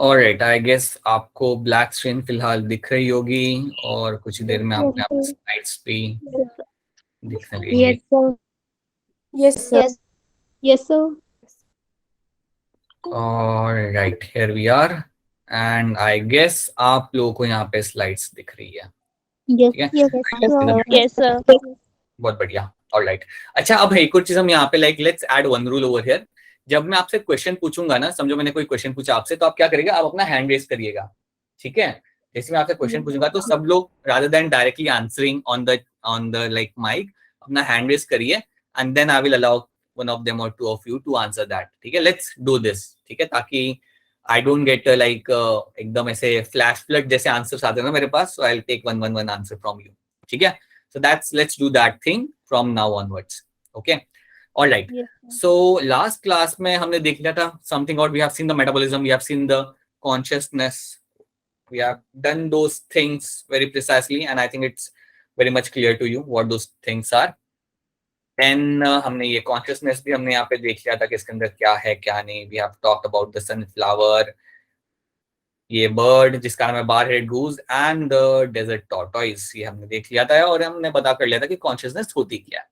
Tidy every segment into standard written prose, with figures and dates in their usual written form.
Alright, I guess आपको black screen फिलहाल दिख रही होगी और कुछ ही देर में आपने अपने स्लाइड्स भी दिखने लगेंगे। Yes, sir. Yes, sir. Yes, sir. Alright, here we are and I guess आप लोगों को यहाँ पे स्लाइड्स दिख रही है। Yes, ठीक है, yes, sir. Yes, sir. बहुत बढ़िया। ऑलराइट, अच्छा अब एक और चीज हम यहाँ पे like let's add one rule over here. जब मैं आपसे क्वेश्चन पूछूंगा ना, समझो मैंने कोई क्वेश्चन पूछा आपसे, तो आप क्या करेंगे, आप अपना हैंड रेज करिएगा। ठीक है, जैसे मैं आपसे क्वेश्चन पूछूंगा तो सब लोग rather than directly answering on the like mic, अपना हैंड रेज करिए and then I will allow one of them और two of you to answer that. ठीक है, लेट्स डू दिस। ठीक है, ताकि आई डोंट गेट लाइक एकदम ऐसे फ्लैश फ्लड जैसे आंसर्स आते हैं ना मेरे पास, so I will take one answer from you. ठीक है, so let's do that thing from now onwards. Okay, all right. Yes, So last class में हमने देख लिया था something about, we have seen the metabolism, we have seen the consciousness, we have done those things very precisely and I think it's very much clear to you what those things are. Then हमने ये consciousness भी हमने यहाँ पे देख लिया था कि इसके अंदर क्या है क्या नहीं। We have talked about the sunflower, ये बर्ड जिसका नाम है bar head goose and the desert tortoise, ये हमने देख लिया था और हमने पता कर लिया था कि कॉन्शियसनेस होती क्या है।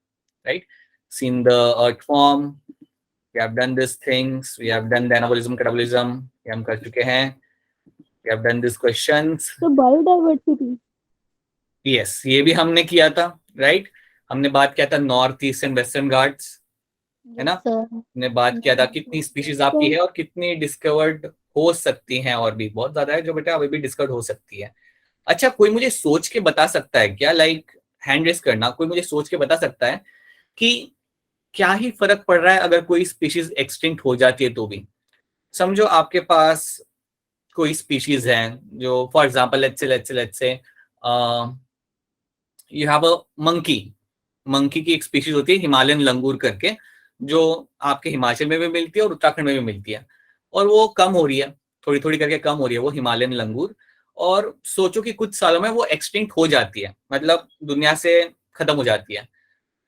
Right, seen the earth form, we have done this things, we have done the anabolism catabolism, ये हम कर चुके हैं। We have done this questions. so biodiversity. Yes, ये भी हमने किया था। राइट, हमने बात किया था north east and western Ghats, है ना। Sir. हमने बात किया था कितनी स्पीशीज आपकी है और कितनी डिस्कवर्ड हो सकती हैं, और भी बहुत ज्यादा है जो बेटा अभी भी डिस्कवर्ड हो सकती है। अच्छा, कोई मुझे सोच के बता सकता है क्या, लाइक हैंड रेस करना, कोई मुझे सोच के बता सकता है कि क्या ही फर्क पड़ रहा है अगर कोई स्पीशीज एक्सटिंक्ट हो जाती है तो भी। समझो आपके पास कोई स्पीशीज है जो for example let's say you have a monkey की एक स्पीशीज होती है हिमालयन लंगूर करके, जो आपके हिमाचल में भी मिलती है और उत्तराखंड में भी मिलती है, और वो कम हो रही है, थोड़ी थोड़ी करके कम हो रही है वो हिमालयन लंगूर। और सोचो कि कुछ सालों में वो एक्सटिंक्ट हो जाती है, मतलब दुनिया से खत्म हो जाती है,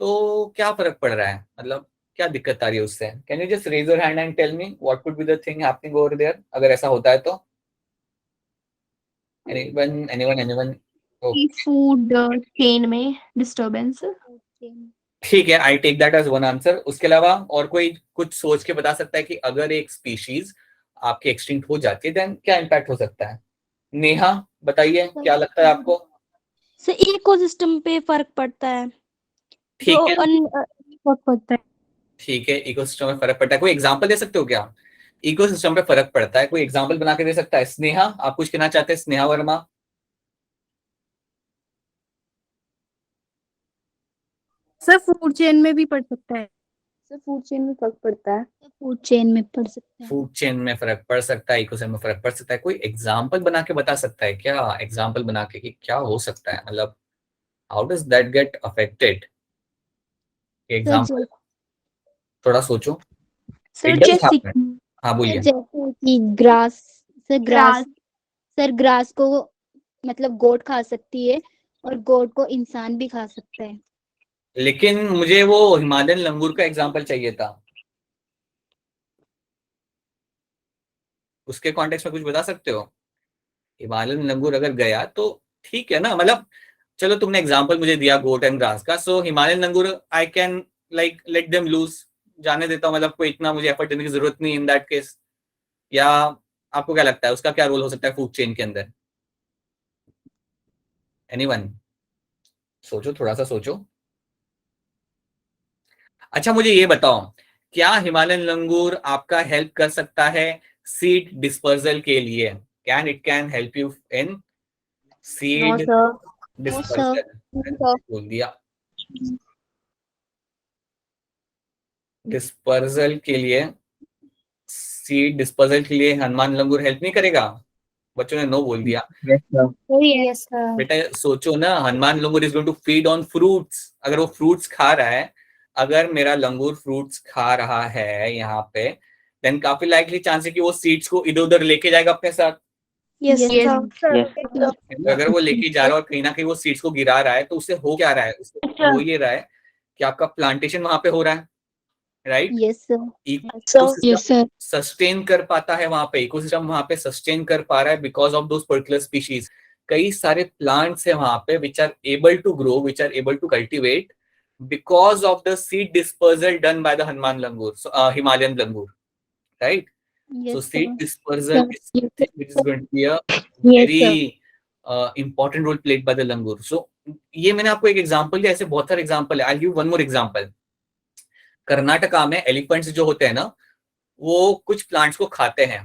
तो क्या फर्क पड़ रहा है, मतलब क्या दिक्कत आ रही है उससे। Can you just raise your hand and tell me what could be the thing happening over there अगर ऐसा होता है तो। एनीवन? फूड चेन में डिस्टरबेंस। ठीक है, I take that as one answer. उसके अलावा और कोई कुछ सोच के बता सकता है कि अगर एक स्पीशीज आपकी एक्सटिंक्ट हो जाती है देन क्या इम्पैक्ट हो सकता है। नेहा बताइए, क्या लगता है आपको। से इकोसिस्टम पे फर्क पड़ता है। ठीक है, फर्क पड़ता है। ठीक है, इकोसिस्टम में फर्क पड़ता है। कोई एग्जांपल दे सकते हो क्या, इकोसिस्टम पे फर्क पड़ता है, कोई एग्जांपल बना के दे सकता है। स्नेहा, आप कुछ कहना चाहते हैं, Sneha Verma. Sir food chain में भी पड़ सकता है। सर फूड चेन में फर्क पड़ता है। फूड चेन में पड़ सकता है। फूड चेन में फर्क पड़ सकता है, इकोसिस्टम में फर्क पड़ सकता है। कोई एग्जांपल बना के बता सकता है क्या, एग्जांपल बना के कि क्या हो सकता है, मतलब how does that get affected. Example थोड़ा सोचो। सर इट डज जैसे हैपन। हाँ बोलिए। जैसे कि ग्रास, सर ग्रास को मतलब गोट खा सकती है और गोट को इंसान भी खा सकता है। लेकिन मुझे वो हिमालयन लंगूर का एग्जांपल चाहिए था, उसके कॉन्टेक्स्ट में कुछ बता सकते हो। हिमालयन लंगूर अगर गया तो ठीक है ना, मतलब चलो तुमने एग्जांपल मुझे दिया गोट एंड ग्रास का, so Himalayan langur I can like let them loose, जाने देता हूँ, मतलब कोई इतना मुझे एफर्ट देने की जरूरत नहीं इन दैट केस। या आपको क्या लगता है उसका क्या रोल हो सकता है फूड चेन के अंदर। एनीवन, सोचो, थोड़ा सा सोचो। अच्छा मुझे ये बताओ, क्या हिमालयन लंगूर आपका हेल्प कर सकता है सीड डिस्पर्सल के लिए, can it can help you in no seed sir. Dispersal. बोल दिया, डिस्पर्सल के लिए, सीड डिस्पर्सल के लिए हनुमान लंगूर हेल्प नहीं करेगा। बच्चों ने नो बोल दिया। Yes sir. बेटा सोचो ना, Hanuman langur is going to feed on fruits, अगर वो फ्रूट्स खा रहा है, अगर मेरा लंगूर फ्रूट्स खा रहा है यहाँ पे, देन काफी लाइकली चांस है कि वो सीड्स को इधर उधर लेके जाएगा अपने साथ। Yes sir. अगर वो लेके जा रहा है और कहीं ना कहीं वो सीड्स को गिरा रहा है, तो उससे हो क्या रहा है, उससे हो ये रहा है कि आपका प्लांटेशन वहां पे हो रहा है। Right? Yes sir. Ecosystem sustain कर पाता है वहां पे, इकोसिस्टम वहां पे सस्टेन कर पा रहा है because of those particular species. कई सारे प्लांट्स है वहां पे which are able to grow, which are able to cultivate because of the seed dispersal done by the Hanuman langur, Himalayan langur, right? So yes seed sir. dispersal is something which is going to be a very important role played by the langur. So ये मैंने आपको एक example दिया, ऐसे बहुत सारे example है। I'll give one more example. Karnataka में एलिफेंट्स जो होते हैं ना, वो कुछ प्लांट्स को खाते हैं,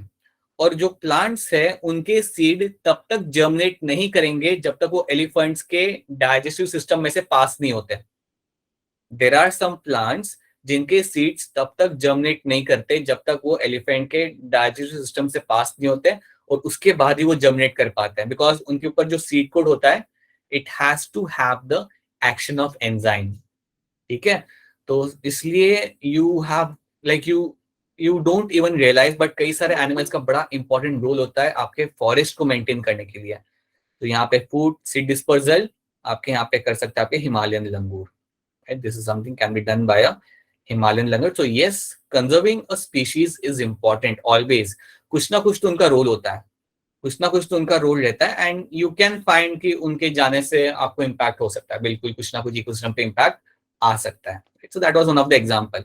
और जो प्लांट्स है उनके सीड तब तक जर्मिनेट नहीं करेंगे जब तक वो एलिफेंट्स के डाइजेस्टिव सिस्टम में से पास नहीं होते। देयर आर सम प्लांट्स जिनके सीड्स तब तक जर्मिनेट नहीं करते जब तक वो एलिफेंट के डाइजेस्टिव सिस्टम से पास नहीं होते, और उसके बाद ही वो जर्मिनेट कर पाते हैं, बिकॉज उनके ऊपर जो सीड कोड होता है it has to have the action of enzyme. ठीक है, तो इसलिए you have like you don't even realise, but कई सारे एनिमल्स का बड़ा इंपॉर्टेंट रोल होता है आपके फॉरेस्ट को मेंटेन करने के लिए। तो यहाँ पे फूड सीड डिस्पर्सल आपके यहाँ पे कर सकते हैं आपके Himalayan langur. This is something can be done by a Himalayan langur. So yes, conserving a species is important always. कुछ ना कुछ तो उनका रोल होता है, कुछ ना कुछ तो उनका रोल रहता है, एंड यू कैन फाइंड कि उनके जाने से आपको इम्पैक्ट हो सकता है, बिल्कुल कुछ ना कुछ इकोसिस्टम पे इम्पैक्ट आ सकता है। So that was one of the example.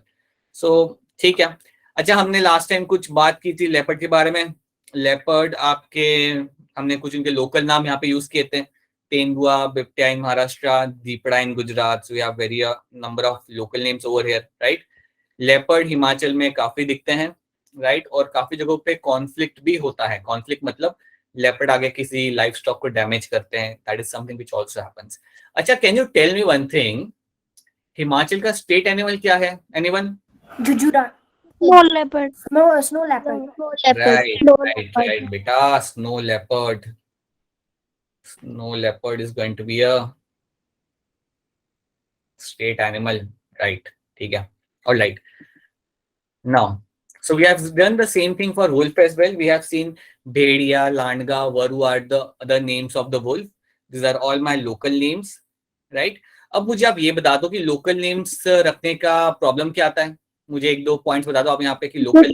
So ठीक है, अच्छा हमने लास्ट टाइम कुछ बात की थी लेपर्ड के बारे में। लेपर्ड आपके हमने कुछ उनके लोकल नाम यहाँ पे यूज किए थे, तेंदुआ, बिबटिया in Maharashtra, दीपड़ा in Gujarat. So we have very number of local names over here, right? Leopard Himachal में काफी दिखते हैं, राइट? और काफी जगहों पे कॉन्फ्लिक्ट भी होता है। कॉन्फ्लिक्ट मतलब लेपर्ड आगे किसी लाइफ स्टॉक को डैमेज करते हैं, that is something which also happens. अच्छा, can you tell me one thing, Himachal का स्टेट एनिमल क्या है? एनीवन? जुजुरा। Snow leopard. Snow leopard. Right बेटा, snow leopard. Snow leopard is going to be a state animal, right? ठीक है, all right. Now, so we have done the same thing for wolf as well. We have seen Bhediya, Landga, Varu are the other names of the wolf. These are all my local names, right? अब मुझे आप ये बता दो कि local names रखने का problem क्या आता है। मुझे एक दो पॉइंट्स बता दो आप यहाँ पे कि लोकल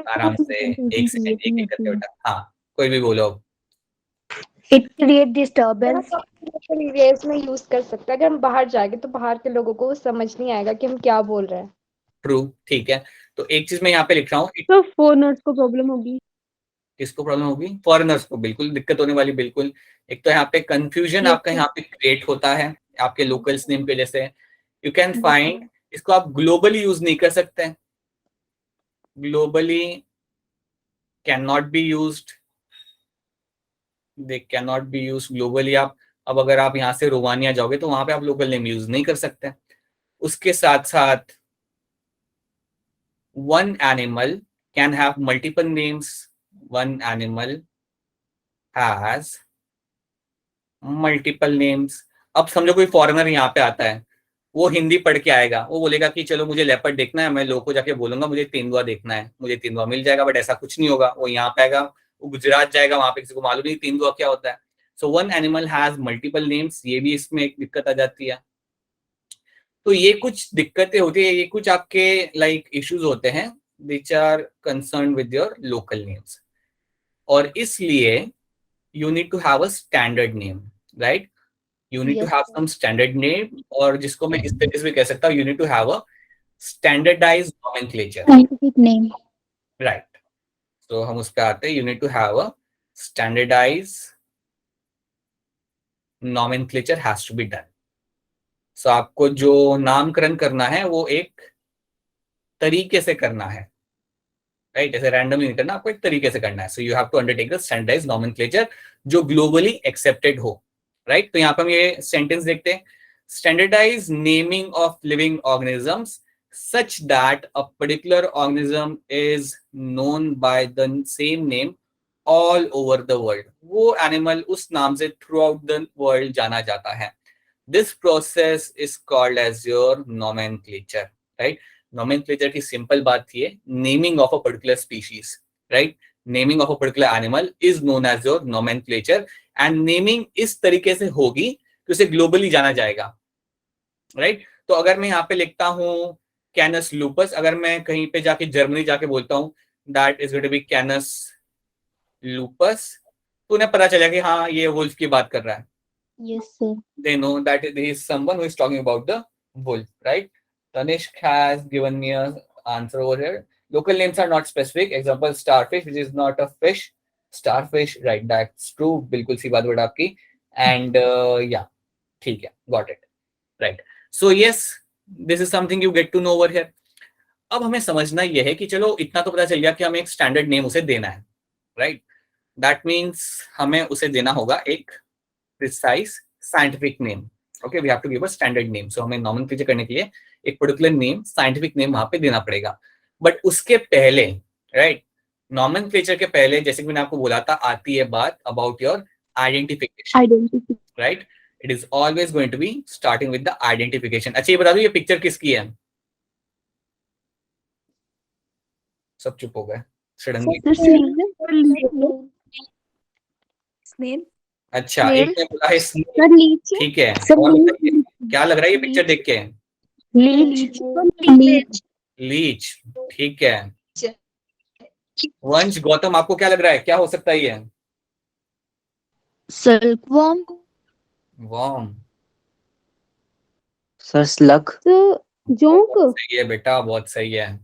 आराम से एक सेकंड एक करके बेटा। हाँ, कोई भी बोलो। It create disturbance. वेव्स में यूज कर सकते हैं। अगर हम बाहर जाएंगे तो बाहर के लोगों को समझ नहीं आएगा कि हम क्या बोल रहे हैं। ट्रू, ठीक है। तो एक चीज मैं यहाँ पे लिख रहा हूँ, तो फॉरेनर्स को प्रॉब्लम होगी। किसको प्रॉब्लम होगी? फॉरेनर्स को बिल्कुल दिक्कत होने वाली, बिल्कुल। एक तो यहाँ पे कंफ्यूजन आपका यहाँ पे क्रिएट होता है आपके लोकल्स नेम के जैसे। यू कैन फाइंड, इसको आप ग्लोबली यूज नहीं कर सकते, globally can not be used, they can not be use globally. आप अब अगर आप यहाँ से रोमानिया जाओगे तो वहां पे आप लोकल नेम यूज नहीं कर सकते। उसके साथ साथ one animal can have multiple names, one animal has multiple names. अब समझो कोई फॉरेनर यहाँ पे आता है, वो हिंदी पढ़ के आएगा, वो बोलेगा कि चलो मुझे लेपर्ड देखना है, मैं लोगों को जाके बोलूंगा मुझे तेंदुआ देखना है, मुझे तेंदुआ मिल जाएगा। बट ऐसा कुछ नहीं होगा, वो यहाँ पे आएगा, वो गुजरात जाएगा, वहां पे किसी को मालूम नहीं तेंदुआ क्या होता है। So one animal has multiple names, ये भी इसमें एक दिक्कत आ जाती है। तो ये कुछ दिक्कतें होती है, ये कुछ आपके लाइक इश्यूज होते हैं which are concern with your local names, और इसलिए you need to have a standard name, right? You need to have some standard name, और जिसको मैं इस तरीके से भी कह सकता हूँ, you need to have a standardized nomenclature, scientific name, right? So हम उस पे आते हैं, you need to have a standardized nomenclature has to be done. So आपको जो नामकरण करना है वो एक तरीके से करना है, राइट? ऐसे रैंडमली नहीं करना, आपको एक तरीके से करना है। So you have to undertake the standardised nomenclature जो ग्लोबली एक्सेप्टेड हो, राइट? तो यहाँ पे हम ये सेंटेंस देखते हैं, standardised naming of living organisms such that a particular organism is known by the same name all over the world. वो एनिमल उस नाम से थ्रू आउट द वर्ल्ड जाना जाता है। This process is called as your nomenclature, right? Nomenclature की simple बात थी, naming of a particular species, right? Naming of a particular animal is known as your nomenclature, and naming इस तरीके से होगी कि उसे ग्लोबली जाना जाएगा, राइट? तो अगर मैं यहाँ पे लिखता हूँ कैनस लूपस, अगर मैं कहीं पे जाके जर्मनी जाके बोलता हूँ that is going to be canis lupus, तो उन्हें पता चला कि हाँ ये वुल्फ की बात कर रहा है. Yes, sir. They know that it is someone who is talking about the wolf, right? Tanishq has given me a answer over here. Local names are not specific. Example, starfish, which is not a fish. Starfish, right? That's true. बिल्कुल सी बात बेटा आपकी. And yeah, ठीक है, got it, right? So yes, this is something you get to know over here. अब हमें समझना यह है कि चलो इतना तो पता चल गया कि हमें एक स्टैंडर्ड नेम उसे देना है, राइट? दैट मीन्स हमें उसे देना होगा एक precise scientific name. Okay, we have to give a standard name. So हमें नॉमेनक्लेचर करने के लिए एक पर्टिकुलर नेम, साइंटिफिक नेम वहां पे देना पड़ेगा. बट उसके पहले, राइट, नॉमेनक्लेचर के पहले, जैसे कि मैंने आपको बोला था, आती है बात about your identification, identity. Right? It is always going to be starting with the identification. अच्छा ये बता दो, ये पिक्चर किसकी है? सब चुप हो गए सडनली. स्नेल। अच्छा, snail. एक ने बोला है snail. Sir Leach. ठीक है, सर और लीच। बताइए, क्या लग रहा है ये पिक्चर देख के? लीच। लीच। लीच, ठीक है. वंश, गौतम, आपको क्या लग रहा है, क्या हो सकता है ये? Silkworm. वर्म. Sir slug. जोंक। सही है बेटा, बहुत सही है.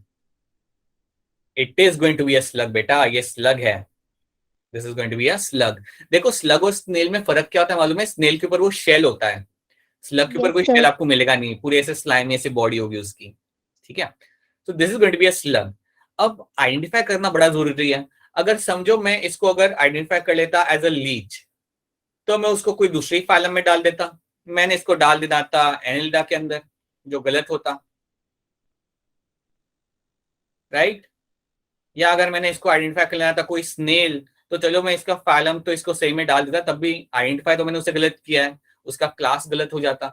It is going to be a slug बेटा, ये स्लग है. This is going to be a slug. देखो, स्लग और स्नेल में फर्क क्या होता है मालूम है? स्नेल के ऊपर वो शेल होता है, स्लग के ऊपर Yes, कोई sir. शेल आपको मिलेगा नहीं, पूरे ऐसे स्लाइम ऐसे बॉडी होगी उसकी. ठीक है, तो this is going to be a slug. अब आइडेंटिफाई करना बड़ा जरूरी है. अगर समझो मैं इसको अगर आइडेंटिफाई कर लेता एज अ लीच, तो मैं उसको कोई दूसरी फाइलम में डाल देता. मैंने इसको डाल देना था एनिल्डा के अंदर, जो गलत होता, राइट? या अगर मैंने इसको आइडेंटिफाई कर लेना था कोई स्नेल, तो चलो मैं इसका फाइलम तो इसको सही में डाल देता, तब भी आइडेंटिफाई तो मैंने उसे गलत किया है, उसका क्लास गलत हो जाता.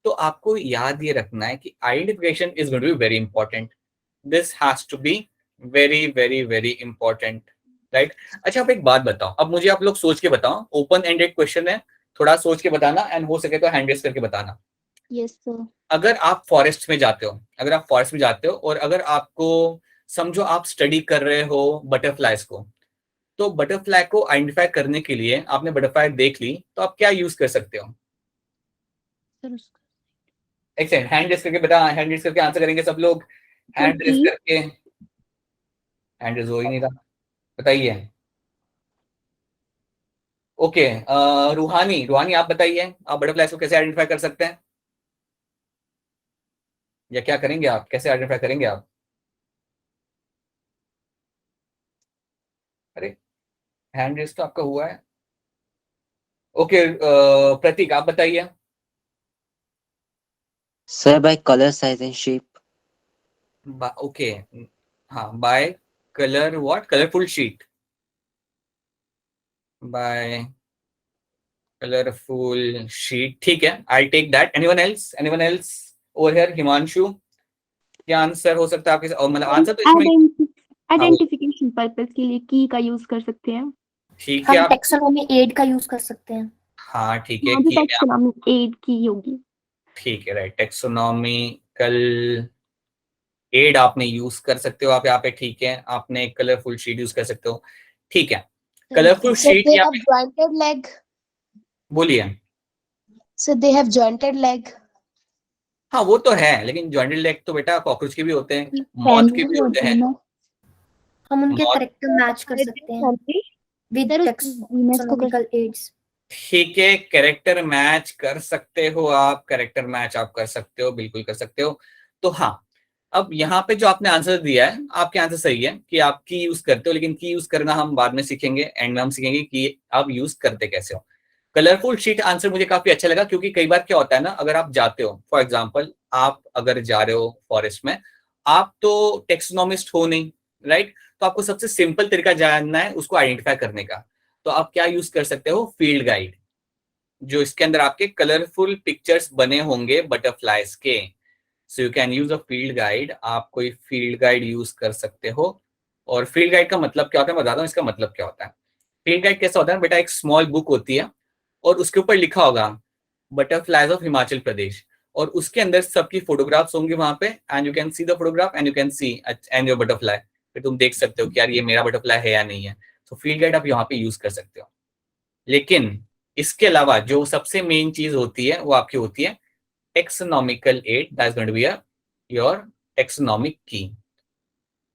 तो आपको याद ये रखना है कि identification is going to be very important. This has to be very very very important, right? अच्छा, आप एक बात बताओ, अब मुझे आप लोग सोच के बताओ, ओपन एंडेड क्वेश्चन है, थोड़ा सोच के बताना, एंड हो सके तो हैंड रेज करके बताना. Yes, sir. अगर आप फॉरेस्ट में जाते हो, अगर आप फॉरेस्ट में जाते हो और अगर आपको समझो आप स्टडी कर रहे हो बटरफ्लाइज को, तो बटरफ्लाई को आइडेंटिफाई करने के लिए आपने बटरफ्लाई देख ली, तो आप क्या यूज कर सकते हो? एक सेकंड, हैंड रेस करके बता, हैंड रेस करके आंसर करेंगे सब लोग. हैंड रेस करके, हैंड रेस हो ही नहीं रहा, बताइए. ओके, रूहानी, रूहानी आप बताइए, आप बटरफ्लाई को कैसे आइडेंटिफाई कर सकते हैं, या क्या करेंगे आप, कैसे आइडेंटिफाई करेंगे आप? अरे, हैंड रेस तो आपका हुआ है. ओके, प्रतीक आप बताइए. Sir by colour size and shape. Okay, हाँ, by colour, what, colourful sheet, by colourful sheet, ठीक है, I take that. Anyone else, anyone else over here? Himanshu, क्या आंसर हो सकता है आपके, और मतलब आंसर तो इसमें आइडेंटिफिकेशन पर्पस के लिए की का यूज कर सकते हैं। ठीक है. हम आप, टेक्सोनॉमी एड का यूज कर सकते हैं। हाँ ठीक है, हाँ, जो की में आप, टेक्सोनॉमी एड की होगी। ठीक है, राइट, टेक्सोनॉमिकल एड आपने यूज कर सकते हो आप यहाँ पे, ठीक है. आपने कलरफुल शीट यूज कर सकते हो, ठीक है. कलरफुल So शीट they यहाँ have पे, jointed leg. बोलिए. So they have jointed leg. हाँ वो तो है, लेकिन जॉइंटेड लेग तो बेटा कॉकरोच के भी होते हैं, मॉथ के भी होते हैं. हम उनके मौत- करेक्टर मैच कर सकते हैं विद सर, उस टेक्सोनॉमिकल एड्स। ठीक है, कैरेक्टर मैच कर सकते हो आप, कैरेक्टर मैच आप कर सकते हो, बिल्कुल कर सकते हो. तो हाँ, अब यहाँ पे जो आपने आंसर दिया है, आपके आंसर सही है कि आप की यूज करते हो, लेकिन की यूज करना हम बाद में सीखेंगे, एंड में हम सीखेंगे कि आप यूज करते कैसे हो. कलरफुल शीट आंसर मुझे काफी अच्छा लगा, क्योंकि कई बार क्या होता है ना, अगर आप जाते हो, फॉर एग्जाम्पल आप अगर जा रहे हो फॉरेस्ट में, आप तो टेक्सोनॉमिस्ट हो नहीं, राइट? तो आपको सबसे सिंपल तरीका जानना है उसको आइडेंटिफाई करने का. तो आप क्या यूज कर सकते हो? फील्ड गाइड, जो इसके अंदर आपके कलरफुल पिक्चर्स बने होंगे बटरफ्लाइज के. So you can use a field guide. आप कोई फील्ड गाइड यूज कर सकते हो. और फील्ड गाइड का मतलब क्या होता है, बताता हूँ इसका मतलब क्या होता है. फील्ड गाइड कैसा होता है बेटा, एक स्मॉल बुक होती है और उसके ऊपर लिखा होगा बटरफ्लाइज ऑफ हिमाचल प्रदेश, और उसके अंदर सबकी फोटोग्राफ्स होंगे वहां पे, and you can see the photograph and you can C and your butterfly, फिर तुम देख सकते हो कि यार ये मेरा बटरफ्लाई है या नहीं है। तो फील्ड गाइड आप यहाँ पे यूज कर सकते हो। लेकिन इसके अलावा जो सबसे मेन चीज होती है वो आपकी होती है taxonomical aid, that is going to be your taxonomic key.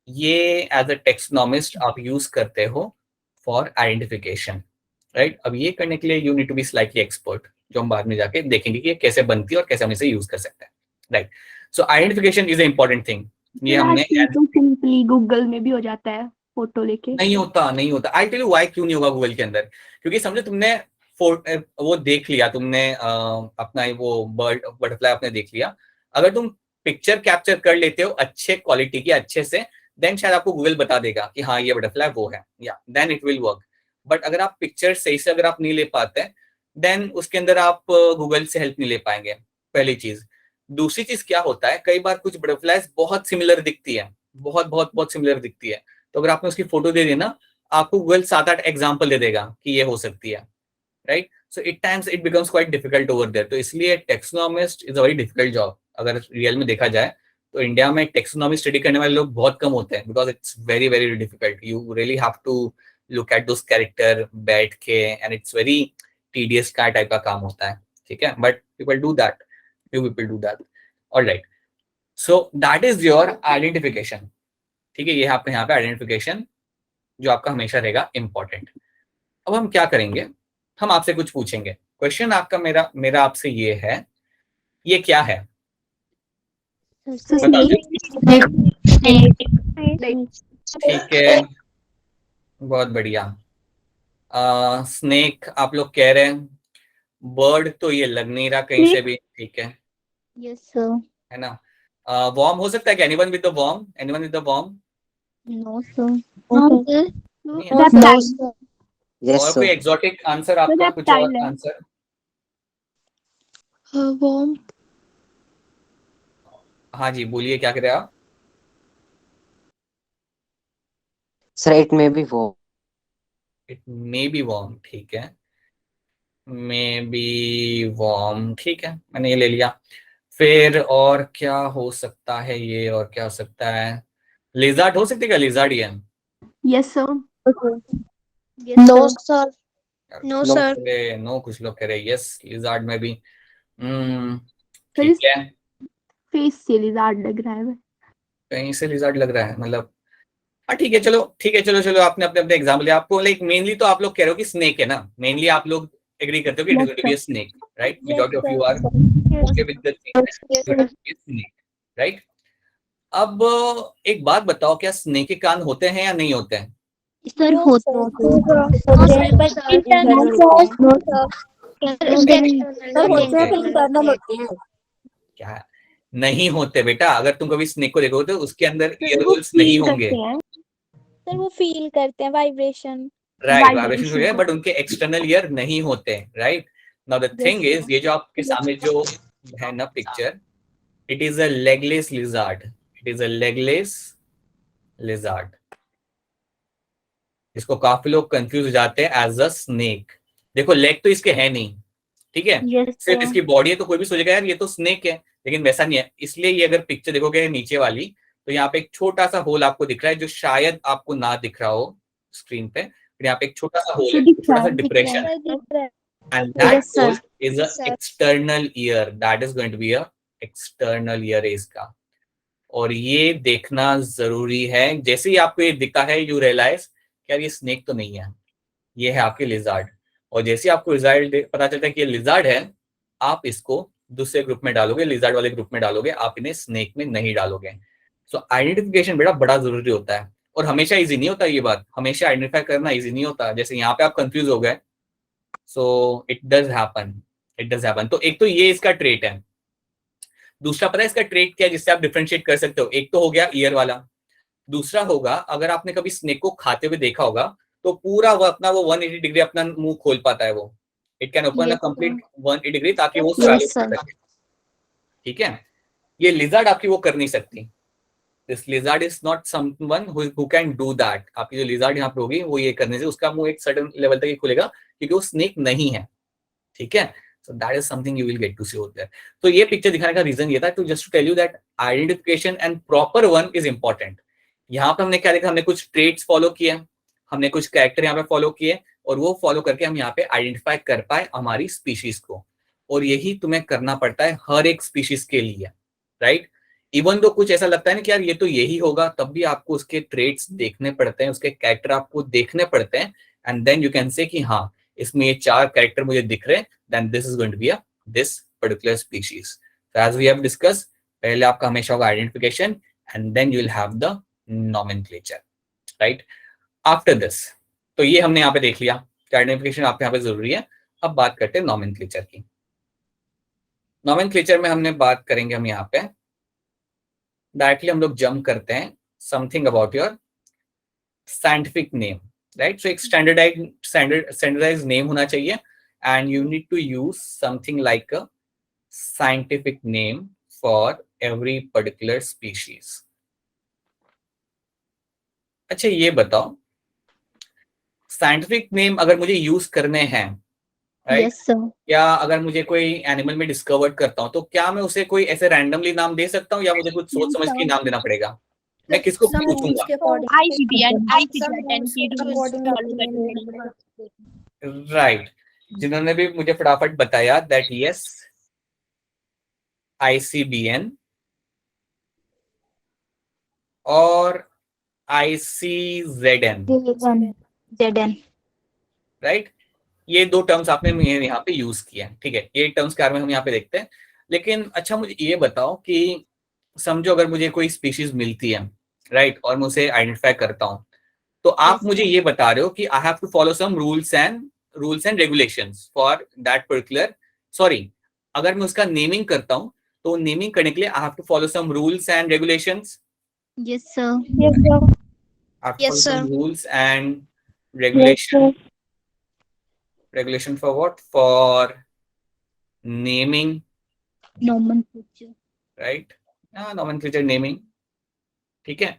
ये एज अ टेक्सोनॉमिस्ट आप यूज करते हो फॉर आइडेंटिफिकेशन, राइट। अब ये करने के लिए you need to be slightly expert, जो हम बाद में जाके देखेंगे कि ये कैसे बनती है और कैसे हम इसे यूज कर सकते हैं, right. So identification is a important thing. ये हमने तो सिंपली गूगल में भी हो जाता है फोटो लेके। नहीं होता। आई टेल यू व्हाई, क्यों नहीं होगा गूगल के अंदर, क्योंकि समझो तुमने वो देख लिया, तुमने अपना वो बटरफ्लाई आपने देख लिया, अगर तुम पिक्चर कैप्चर कर लेते हो अच्छे क्वालिटी की अच्छे से, देन शायद आपको गूगल बता देगा कि हाँ ये बटरफ्लाई वो है, या then it will work. But अगर आप पिक्चर सही से अगर आप नहीं ले पाते, देन उसके अंदर आप गूगल से हेल्प नहीं ले पाएंगे, पहली चीज। दूसरी चीज क्या होता है, कई बार कुछ बटरफ्लाईज बहुत सिमिलर दिखती है, बहुत सिमिलर दिखती है, तो अगर आपने उसकी फोटो दे दी ना, आपको गूगल 7-8 एग्जाम्पल दे देगा कि ये हो सकती है, right. So at times it becomes quite difficult over there. तो इसलिए taxonomist is a very difficult job. अगर रियल में देखा जाए तो इंडिया में टेक्सोनॉमी स्टडी करने वाले लोग बहुत कम होते हैं, because it's very very difficult. You really have to look at those character बैठ के, एंड इट्स वेरी टीडियस का टाइप का काम होता है, ठीक है। But people do that, few people do that, all right। so that is your identification, ठीक है। ये आपके यहाँ पे आइडेंटिफिकेशन जो आपका हमेशा रहेगा इंपॉर्टेंट। अब हम क्या करेंगे, हम आपसे कुछ पूछेंगे क्वेश्चन। आपका मेरा आपसे ये है, ये क्या है बता दो। ठीक है, बहुत बढ़िया। स्नेक आप लोग कह रहे हैं, बर्ड तो ये लग नहीं रहा कहीं से भी, ठीक है, यस सर। है ना। वॉर्म हो सकता है क्या, anyone with the worm, anyone with the worm? No sir. No sir. No, sir. Yes, और sir. कोई एग्जॉटिक आंसर आपका, कुछ और आंसर? Worm. हाँ जी बोलिए, क्या कह रहे हैं आप? Sir, it may be warm. It may be worm, ठीक है, मे बी वॉर्म, ठीक है, मैंने ये ले लिया। फिर और क्या हो सकता है ये, और क्या हो सकता है? लिजार्ड हो सकती है क्या, लिजार्ड ये? Yes sir. No, sir. No No. Sir. No, कुछ लोग कह रहे हैं यस लिजार्ड में भी। सर ठीक है, फेस से लिजार्ड लग रहा है। कहीं से लिजार्ड लग रहा है मतलब, हाँ ठीक है, चलो ठीक है, चलो चलो, आपने अपने अपने एग्जाम्पल लिया। आपको लाइक मेनली तो आप लोग कह रहे हो कि स्नेक है ना, मेनली आप लोग एग्री करते हो कि it is going to be a snake, right? Majority of you are okay with the snake, right? अब एक बात बताओ, क्या स्नेक के कान होते हैं या नहीं होते हैं? सर होता है। क्या नहीं होते बेटा? अगर तुम कभी स्नेक को देखोगे तो उसके अंदर ईयर होल्स नहीं होंगे, सर वो फील करते हैं वाइब्रेशन। राइट? वाइब्रेशन हो जाए, बट उनके एक्सटर्नल ईयर नहीं होते, right? Now the thing is, ये जो आपके सामने जो है ना picture, it is a legless lizard, it is a legless lizard. इसको काफी लोग कंफ्यूज हो जाते हैं एज अ स्नेक। देखो लेग तो इसके है नहीं, ठीक है, सिर्फ इसकी बॉडी है, तो कोई भी सोचेगा यार ये तो स्नेक है, लेकिन वैसा नहीं है। इसलिए ये अगर पिक्चर देखोगे नीचे वाली, तो यहाँ पे एक छोटा सा होल आपको दिख रहा है, जो शायद आपको ना दिख रहा हो स्क्रीन पे, फिर यहाँ पे एक छोटा सा होल है, छोटा सा depression, and that hole is a external ear, that is going to be a external ear इसका। और ये देखना जरूरी है, जैसे ही आपको ये दिखता है यू रियलाइज यार ये स्नेक तो नहीं है, ये है आपके लिजार्ड। और जैसे आपको रिजल्ट पता चलता है कि ये लिजार्ड है, आप इसको दूसरे ग्रुप में डालोगे, लिजार्ड वाले ग्रुप में डालोगे, आप इन्हें स्नेक में नहीं डालोगे। सो आइडेंटिफिकेशन बेटा बड़ा जरूरी होता है, और हमेशा इजी नहीं होता, ये बात हमेशा आइडेंटिफाई करना इजी नहीं होता। जैसे यहाँ पे आप कंफ्यूज हो गए, so it does happen, it does happen. तो एक तो ये इसका ट्रेट है। दूसरा पता है इसका ट्रेट क्या है जिससे आप डिफरेंशिएट कर सकते हो? एक तो हो गया ईयर वाला, दूसरा होगा अगर आपने कभी स्नेक को खाते हुए देखा होगा, तो पूरा वो अपना वो 180 डिग्री अपना मुंह खोल पाता है वो, it can open a complete 180 degree, ताकि वो swallow कर सके, ठीक है। ये लिजार्ड आपकी वो कर नहीं सकती, this lizard is not someone who can do that. आपकी जो लिजार्ड यहाँ पे होगी वो ये करने से उसका मुंह एक सर्टेन लेवल तक ही खुलेगा, क्योंकि वो स्नेक नहीं है, ठीक है। So that is something you will get to see over there. तो ये पिक्चर दिखाने का रीजन ये था to just to tell you that identification and proper one is important. यहाँ पे हमने क्या देखा, हमने कुछ ट्रेट्स फॉलो किए, हमने कुछ कैरेक्टर यहाँ पे फॉलो किए, और वो फॉलो करके हम यहाँ पे आइडेंटिफाई कर पाए हमारी स्पीशीज को, और यही तुम्हें करना पड़ता है हर एक स्पीशीज के लिए, राइट? इवन तो कुछ ऐसा लगता है ना कि यार ये तो यही होगा, तब भी आपको उसके ट्रेट्स देखने पड़ते हैं, उसके कैरेक्टर आपको देखने पड़ते हैं, and then you can say कि हाँ इसमें ये 4 कैरेक्टर मुझे दिख रहे हैं, then this is going to be a this particular species. As we have discuss, पहले आपका हमेशा होगा identification and then you will have the nomenclature, right? After this, तो ये हमने यहाँ पे देख लिया कि आइडेंटिफिकेशन आपके यहाँ पे जरूरी है. अब बात करते हैं नॉमेनक्लेचर की. नॉमेनक्लेचर में हमने बात करेंगे हम यहाँ पे डायरेक्टली हम लोग जंप करते हैं something about your scientific name, right? So एक स्टैंडर्डाइज नेम होना चाहिए, and you need to use something like a scientific name for every particular species. अच्छा ये बताओ, साइंटिफिक नेम अगर मुझे यूज करने हैं, राइट? Yes sir. या अगर मुझे कोई एनिमल में डिस्कवर करता हूँ तो क्या मैं उसे कोई ऐसे रैंडमली नाम दे सकता हूँ, या मुझे कुछ सोच समझ के नाम देना पड़ेगा? मैं किसको Some rules पूछूंगा? के according- राइट, जिन्होंने भी मुझे फटाफट बताया दैट यस ICBN और ICZN, ZN. राइट? ये 2 टर्म्स आपने यहाँ पे यूज किया है, ठीक है? ये टर्म्स के बारे में हम यहाँ पे देखते हैं. लेकिन अच्छा मुझे ये बताओ कि समझो अगर मुझे कोई स्पीशीज मिलती है, राइट, और मैं उसे आइडेंटिफाई करता हूँ, तो आप मुझे ये बता रहे हो कि I have to follow some rules and regulations for that particular. Sorry, अगर मैं उसका नेमिंग करता हूँ तो नेमिंग करने के लिए I have to follow some rules and regulations. Yes sir. Yes, sir. Rules and regulation. Regulation for what? For naming, Nomenclature. right? Nomenclature, naming. ठीक है.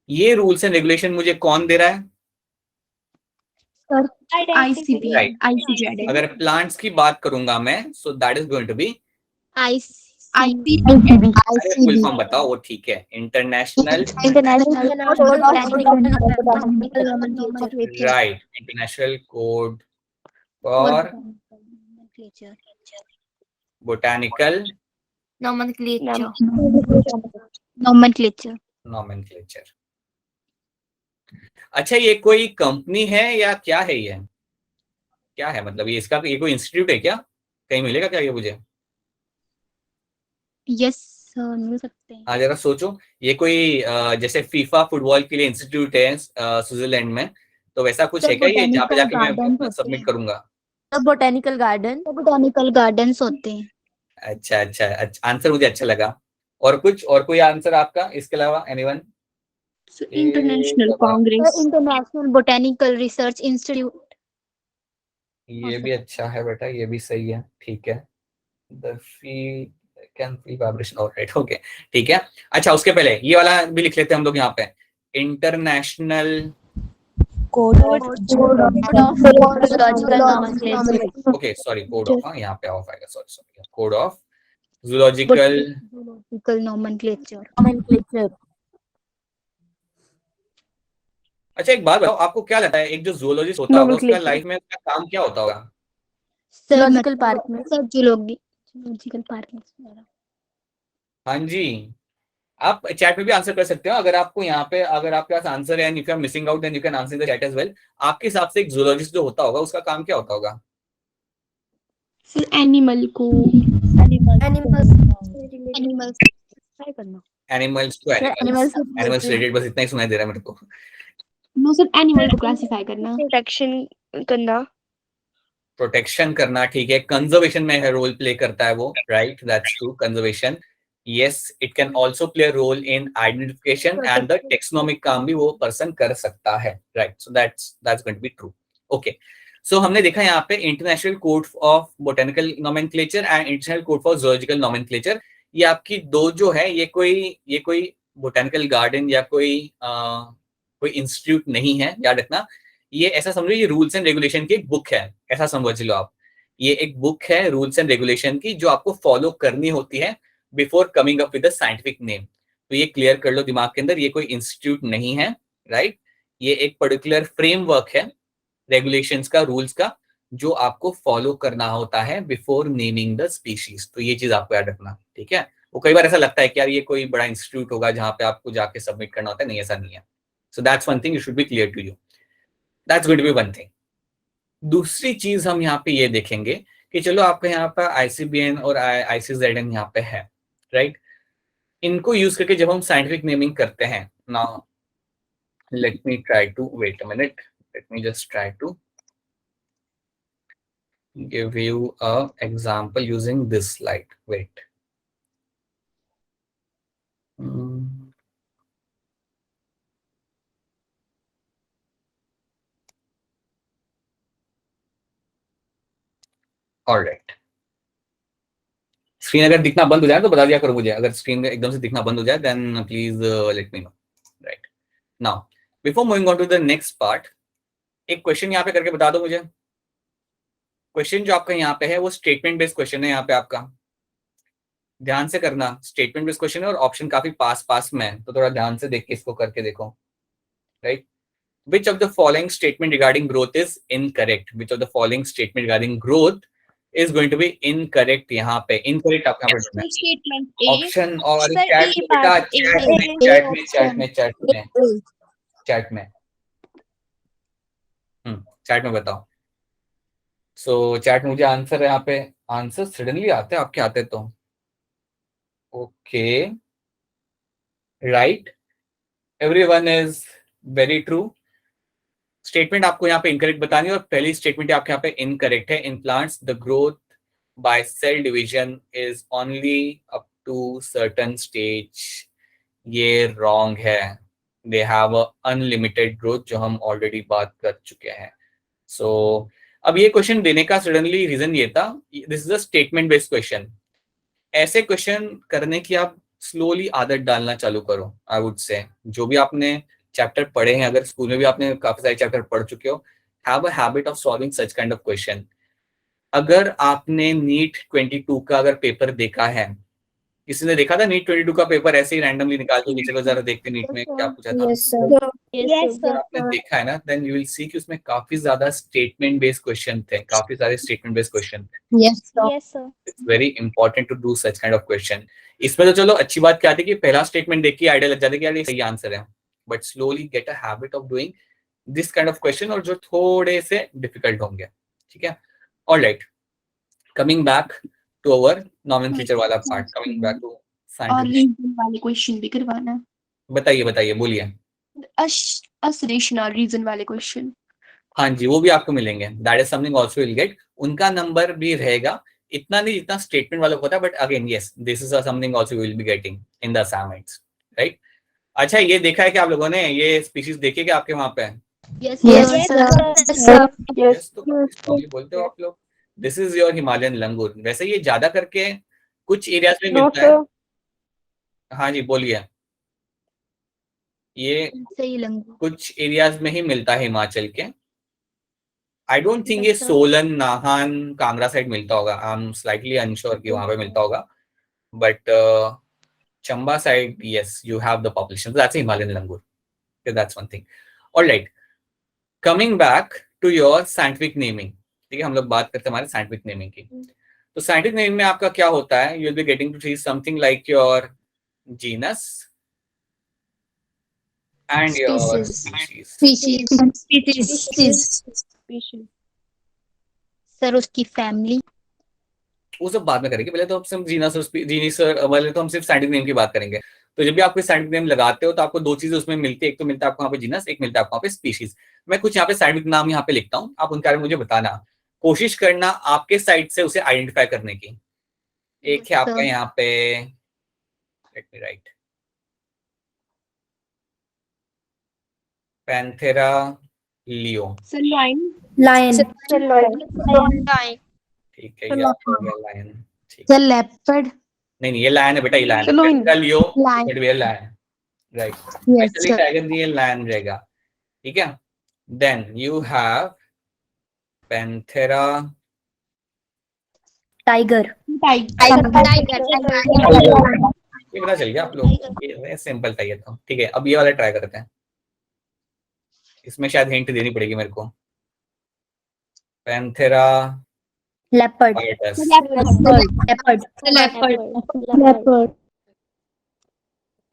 ये रूल्स एंड रेगुलेशन मुझे कौन दे रहा है? ICB, Right. ICZ. अगर प्लांट्स की बात करूंगा मैं, so that is going to be, full form बताओ वो, ठीक है? International, right, international code for botanical Nomenclature. Nomenclature. अच्छा ये कोई कंपनी है या क्या है? ये क्या है, मतलब ये इसका ये कोई इंस्टीट्यूट है क्या? कहीं मिलेगा क्या ये मुझे? Yes sir, मिल सकते हैं. हाँ जरा सोचो, ये कोई जैसे फीफा फुटबॉल के लिए इंस्टीट्यूट है स्विट्जरलैंड में, तो वैसा कुछ तो है क्या ये जहाँ पे botanical जाके मैं gardens होते सबमिट हैं. करूंगा? Botanical garden. बोटानिकल गार्डन्स होते हैं. अच्छा अच्छा अच्छा, आंसर मुझे अच्छा लगा. और कोई आंसर आपका इसके अलावा? एनीवन? International बाबा, Congress. International botanical research institute. ये भी अच्छा है बेटा, ये भी सही है, ठीक है. The field can feel vibration, alright, okay, ठीक है. अच्छा उसके पहले ये वाला भी लिख लेते हैं हम लोग यहाँ पे, international code okay sorry code of, यहाँ पे ऑफ आएगा, sorry code of zoological nomenclature. अच्छा एक बात बताओ, आपको क्या लगता है एक जो जूलॉजिस्ट होता होगा उसका लाइफ में उसका काम क्या होता होगा? Zoological park में. सर जूलॉजिकल पार्क में. हाँ जी, आप चैट में भी आंसर कर सकते हो. अगर आपको यहाँ पे अगर आपके पास आंसर है and if you are missing out then you can answer in the chat as well. आपके हिसाब से एक जूलॉजिस्ट जो होता होगा उसका काम क्या होता होगा? एनिमल को एनिमल्स ट्राई करना. एनिमल्स टू एनिमल्स रिलेटेड, बस इतना ही सुनाई दे रहा है मेरे को. नो सर एनिमल को क्लासिफाई करना. प्रोटेक्शन करना. प्रोटेक्शन करना, ठीक है. कंजर्वेशन में है रोल प्ले करता है वो, right, that's true. Conservation, yes, it can also play a role in identification and the taxonomic काम भी वो पर्सन कर सकता है, right? So that's going to be true. Okay, so हमने देखा यहाँ पे international code of botanical nomenclature and international code for zoological nomenclature. ये आपकी दो जो है ये कोई बोटेनिकल गार्डन या कोई इंस्टीट्यूट नहीं है, याद रखना. ये ऐसा समझो ये रूल्स एंड रेगुलेशन की एक बुक है, ऐसा समझ लो आप. ये एक बुक है रूल्स एंड रेगुलेशन की जो आपको फॉलो करनी होती है before coming up with a scientific name. तो ये क्लियर कर लो दिमाग के अंदर, ये कोई इंस्टीट्यूट नहीं है, राइट? ये एक पर्टिकुलर फ्रेमवर्क है रेगुलेशंस का, रूल्स का, जो आपको फॉलो करना होता है बिफोर नेमिंग द स्पीशीज। तो ये चीज आपको याद रखना, ठीक है? वो कई बार ऐसा लगता है कि यार ये कोई बड़ा इंस्टीट्यूट होगा जहां पे आपको जाके सबमिट करना होता है, नहीं ऐसा नहीं है। So that's one thing you should be clear to you, that's going to be one thing. दूसरी चीज हम यहाँ पे ये देखेंगे कि चलो आपका यहाँ पर ICBN और ICZN यहाँ पे है, राइट? इनको यूज करके जब हम साइंटिफिक नेमिंग करते हैं, now let me try to wait a minute, let me just try to give you a example using this slide. Wait. All right. Screen अगर दिखना बंद हो जाए तो बता दिया करो मुझे, अगर स्क्रीन एकदम से दिखना बंद हो जाए then please let me know, right? Now before moving on to the next part, एक क्वेश्चन यहाँ पे करके बता दो मुझे। क्वेश्चन जो आपका यहाँ पे है वो स्टेटमेंट बेस्ड क्वेश्चन है यहाँ पे आपका, ध्यान से करना। स्टेटमेंट बेस्ड क्वेश्चन है और ऑप्शन काफी पास पास में है, तो थोड़ा ध्यान से देख के इसको करके देखो, right? Which of the following statement regarding growth is incorrect? Which of the following statement regarding growth is going to be incorrect? यहाँ पे incorrect आपका पढ़ना है। स्टेटमेंट ए ऑप्शन और Sir, चैट A में बेटा, part, चैट में बताओ। सो चैट में मुझे आंसर यहाँ पे, आंसर सडनली आते हैं आपके, आते तो okay, right, everyone is very true. Statement आपको यहाँ पे इनकरेक्ट बतानी है और पहली स्टेटमेंट आपके यहाँ पे इनकरेक्ट है। In plants the growth by cell division is only up to certain stage, ये रॉन्ग है। They have a unlimited growth, जो हम ऑलरेडी बात कर चुके हैं। सो अब ये क्वेश्चन देने का सडनली रीजन ये था, this is a statement based question. ऐसे क्वेश्चन करने की आप स्लोली आदत डालना चालू करो। आई वुड से जो भी आपने चैप्टर पढ़े हैं, अगर स्कूल में भी आपने काफी सारे चैप्टर पढ़ चुके हो, have a habit of solving such kind of question. अगर आपने नीट 22 का अगर पेपर देखा है, किसी ने देखा था नीट 22 का पेपर ऐसे ही रैंडमली निकाल के नीचे को जरा देखते नीट में क्या पूछा था? Yes sir. यस अगर आपने देखा है ना, देन यू विल सी कि उसमें काफी ज्यादा स्टेटमेंट बेस्ड क्वेश्चन थे, काफी सारे स्टेटमेंट बेस्ड क्वेश्चन थे। Yes sir it's very important to do such kind of question. इसमें तो चलो अच्छी बात क्या थी कि पहला स्टेटमेंट देख के आइडिया लग जाता है कि यार ये सही आंसर है, but slowly get a habit of doing this kind of question, और जो थोड़े से डिफिकल्ट होंगे, ठीक है? Alright, coming back to our nomenclature वाला पार्ट, कमिंग बैक टू और रीजन वाले क्वेश्चन भी करवाना है। बताइए बताइए, बोलिए। असरेशन और रीजन वाले क्वेश्चन। हाँ जी, वो भी आपको मिलेंगे, that is something also will get, उनका नंबर भी रहेगा, इतना नहीं जितना स्टेटमेंट वाला होता है, but again yes, this is something also will be getting in the assignments, right? अच्छा, ये देखा है कि आप लोगों ने ये स्पीशीज देखी क्या आपके वहां पे? यस यस, तो strongly बोलते हो आप लोग। दिस इज योर हिमालयन लंगूर। वैसे ये ज्यादा करके कुछ एरियाज में मिलता है। हाँ जी, बोलिए। ये सही लंगूर कुछ एरियाज में ही मिलता है हिमाचल के। आई डोंट थिंक ये सोलन, नाहन, कांगड़ा साइड मिलता होगा। आई एम स्लाइटली अनश्योर कि वहां पे मिलता होगा, but Chamba side yes, you have the population, that's Himalayan langur, that's one thing. Alright, coming back to your scientific naming, ठीक है? हम लोग बात करते हैं हमारे साइंटिफिक नेमिंग की। तो साइंटिफिक नेमिंग में आपका क्या होता है? You will be getting to see something like your genus and your species. Sir उसकी फैमिली, वो सब बाद में करेंगे, पहले तो हम सिर्फ जीनस और जीनस वाले, तो हम सिर्फ साइंटिफिक नेम की बात करेंगे। तो जब भी आप कोई साइंटिफिक नेम लगाते हो तो आपको दो चीजें उसमें मिलती है, एक तो मिलता है आपको यहाँ पे जीनस, एक मिलता है आपको यहाँ पे स्पीशीज। मैं कुछ यहाँ पे साइंटिफिक नाम यहाँ पे लिखता हूँ, आप उनके बारे में मुझे बताना, कोशिश करना आपके साइड से उसे आइडेंटिफाई करने की। एक है आपका यहाँ पे, let me write, Panthera leo, lion. ठीक है, ये आपका हो गया लायन, ठीक है। लेपर्ड। नहीं, ये लायन है बेटा, ये लायन है। Panthera leo it be lion, right? Actually tiger नहीं, ये लायन रहेगा, ठीक है? Then you have Panthera tiger ये पता चल गया आप लोग, ये सिंपल था ये तो। ठीक है, अब ये वाला ट्राई करते हैं, इसमें शायद हिंट देनी पड़ेगी मेरे को। Panthera leopard parts. लेपर्ड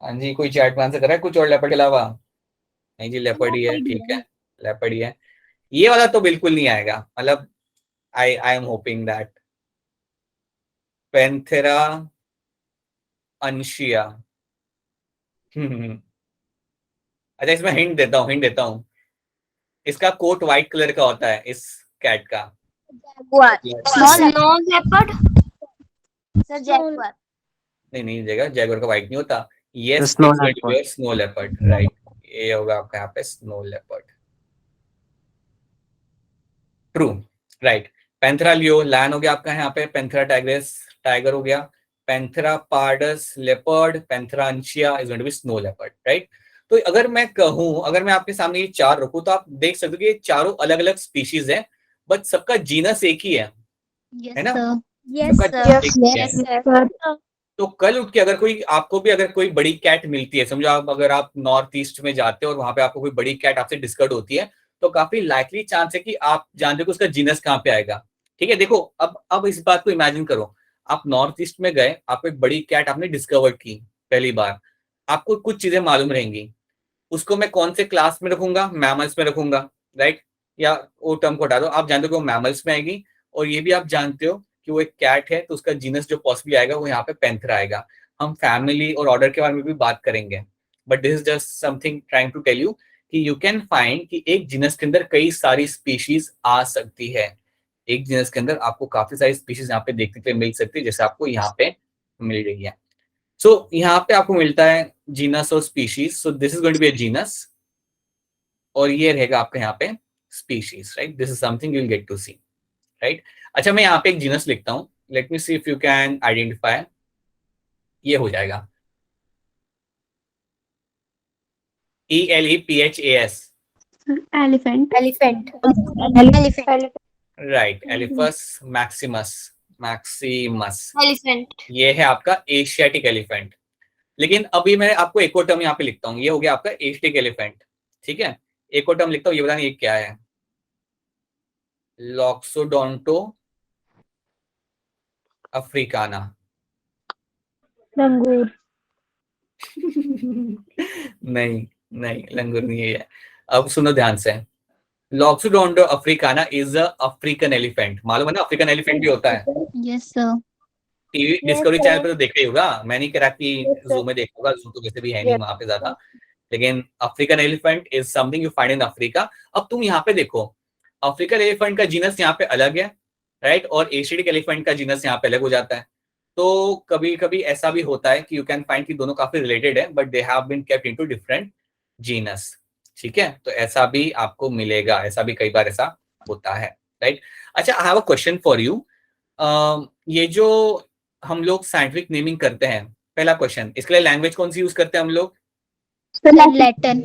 हाँ जी, कोई चैट में आंसर कर रहा है कुछ और लेपर्ड के अलावा? नहीं जी, लेपर्ड ही है। ठीक है, लेपर्ड ही है। ये वाला तो बिल्कुल नहीं आएगा, मतलब I am hoping that panthera uncia. अच्छा, इसमें हिंट देता हूँ, इसका कोट व्हाइट कलर का होता है इस कैट का। नहीं जगह जैगुआर का व्हाइट नहीं होता। Yes, Snow it's going to be leopard. Snow leopard, right. ये होगा आपका यहाँ पे snow leopard. True, right. Panthera leo lion हो गया आपका यहाँ पे, पैंथेरा टाइग्रेस टाइगर हो गया, panthera pardus leopard, panthera uncia is going to be snow leopard, right. तो अगर मैं कहूं, अगर मैं आपके सामने ये चार रखूं तो आप देख सकते हो कि ये चारों अलग अलग स्पीशीज हैं, बट सबका जीनस एक ही है ना? सबका जीनस एक ही है। तो कल उठ के अगर कोई आपको भी अगर कोई बड़ी कैट मिलती है, समझो आप अगर आप नॉर्थ ईस्ट में जाते हो और वहां पे आपको कोई बड़ी कैट आपसे डिस्कवर्ड होती है, तो काफी लाइकली चांस है कि आप जानते हो कि उसका जीनस कहाँ पे आएगा। ठीक है, देखो अब इस बात को इमेजिन करो, आप नॉर्थ ईस्ट में गए, आपको एक बड़ी कैट आपने डिस्कवर्ड की पहली बार, आपको कुछ चीजें मालूम रहेंगी, उसको मैं कौन से क्लास में रखूंगा? मैमल्स में रखूंगा, राइट। या वो टर्म को हटा दो, आप जानते हो कि वो मैमल्स में आएगी, और ये भी आप जानते हो कि वो एक कैट है, तो उसका जीनस जो पॉसिबली आएगा वो यहाँ पे पैंथेरा आएगा। हम फैमिली और ऑर्डर के बारे में भी बात करेंगे, but this is just something trying to tell you कि यू कैन फाइंड कि एक जीनस के अंदर कई सारी स्पीशीज आ सकती है। एक जीनस के अंदर आपको काफी सारी स्पीशीज यहाँ पे देखने के लिए मिल सकती है, जैसे आपको यहाँ पे मिल रही है। सो यहाँ पे आपको मिलता है जीनस और species, so this is going to be a genus, और ये रहेगा आपका यहाँ पे species, right. This is something you will get to see, right. अच्छा, मैं यहाँ पे एक जीनस लिखता हूँ, let me see if you can identify. ये हो जाएगा ELEPHAS, elephant right. Elephas maximus, ये है आपका एशियाटिक एलिफेंट। लेकिन अभी मैं आपको एक और टर्म यहाँ पे लिखता हूँ, ये हो गया आपका एशियाटिक एलिफेंट। ठीक है, एक और टर्म लिखता हूँ, ये बताना ये क्या है? लॉक्सोडोंटो अफ्रीकाना। लंगूर नहीं लंगूर नहीं है। अब सुनो ध्यान से, लॉक्सोडोंटो अफ्रीकाना इज अ अफ्रीकन एलिफेंट। मालूम है ना अफ्रीकन एलिफेंट भी होता है? Yes sir. TV discovery channel पे तो देखा ही होगा, मैं नहीं कह रहा कि जू में देखा होगा, जू तो वैसे भी है नहीं वहां पे ज्यादा, लेकिन African elephant is something you find in Africa. अब तुम यहाँ पे देखो, अफ्रीकन एलिफेंट का जीनस यहाँ पे अलग है, राइट, और एशियाटिक एलिफेंट का जीनस यहाँ पे अलग हो जाता है। तो कभी कभी ऐसा भी होता है कि यू कैन फाइंड कि दोनों काफी रिलेटेड है, but they have been kept into different genus. ठीक है, तो ऐसा भी आपको मिलेगा, ऐसा भी कई बार ऐसा होता है, राइट। अच्छा, I have a question for you. ये जो हम लोग साइंटिफिक नेमिंग करते हैं, पहला क्वेश्चन, इसके लिए लैंग्वेज कौन सी यूज करते हैं हम लोग? Latin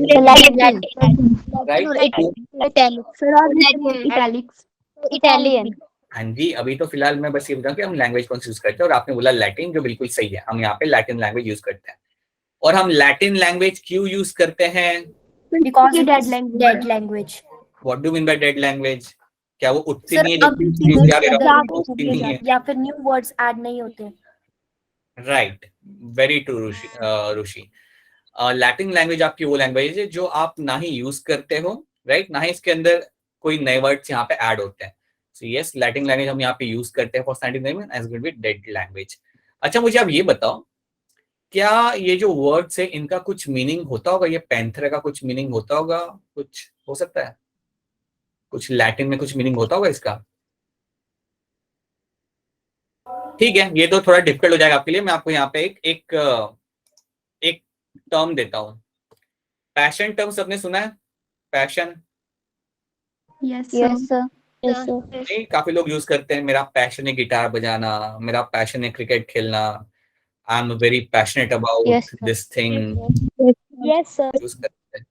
Italian. हाँ जी, अभी तो फिलहाल मैं बस ये बताऊं कि हम लैंग्वेज कौन सी यूज करते हैं, और आपने बोला लैटिन, जो बिल्कुल सही है, हम यहाँ पे लैटिन लैंग्वेज यूज करते हैं। और हम लैटिन लैंग्वेज क्यों यूज करते हैं? Because dead language. What do mean by dead language? क्या वो उठती सर नहीं है? अब उठती नहीं है, या फिर न्यू वर्ड्स ऐड नहीं होते। राइट, वेरी ट्रू ऋषि। लैटिन लैंग्वेज आपकी वो लैंग्वेज है जो आप ना ही यूज करते हो, राइट, ना ही इसके अंदर कोई नए वर्ड्स यहाँ पे ऐड होते हैं। सो यस, लैटिन लैंग्वेज हम यहाँ पे यूज करते हैं for scientific naming as good be dead language. अच्छा, मुझे आप ये बताओ, क्या ये जो वर्ड्स है इनका कुछ मीनिंग होता होगा? ये पैंथेरा का कुछ मीनिंग होता होगा? कुछ हो सकता है, कुछ लैटिन में कुछ मीनिंग होता होगा इसका? ठीक है, ये तो थोड़ा डिफिकल्ट हो जाएगा आपके लिए। मैं आपको यहाँ पे एक टर्म देता हूँ। पैशन टर्म सबने सुना है? Passion, yes sir. नहीं, काफी लोग यूज करते हैं। मेरा पैशन है गिटार बजाना, मेरा पैशन है क्रिकेट खेलना, I am very passionate about this thing, yes sir. Use करते हैं।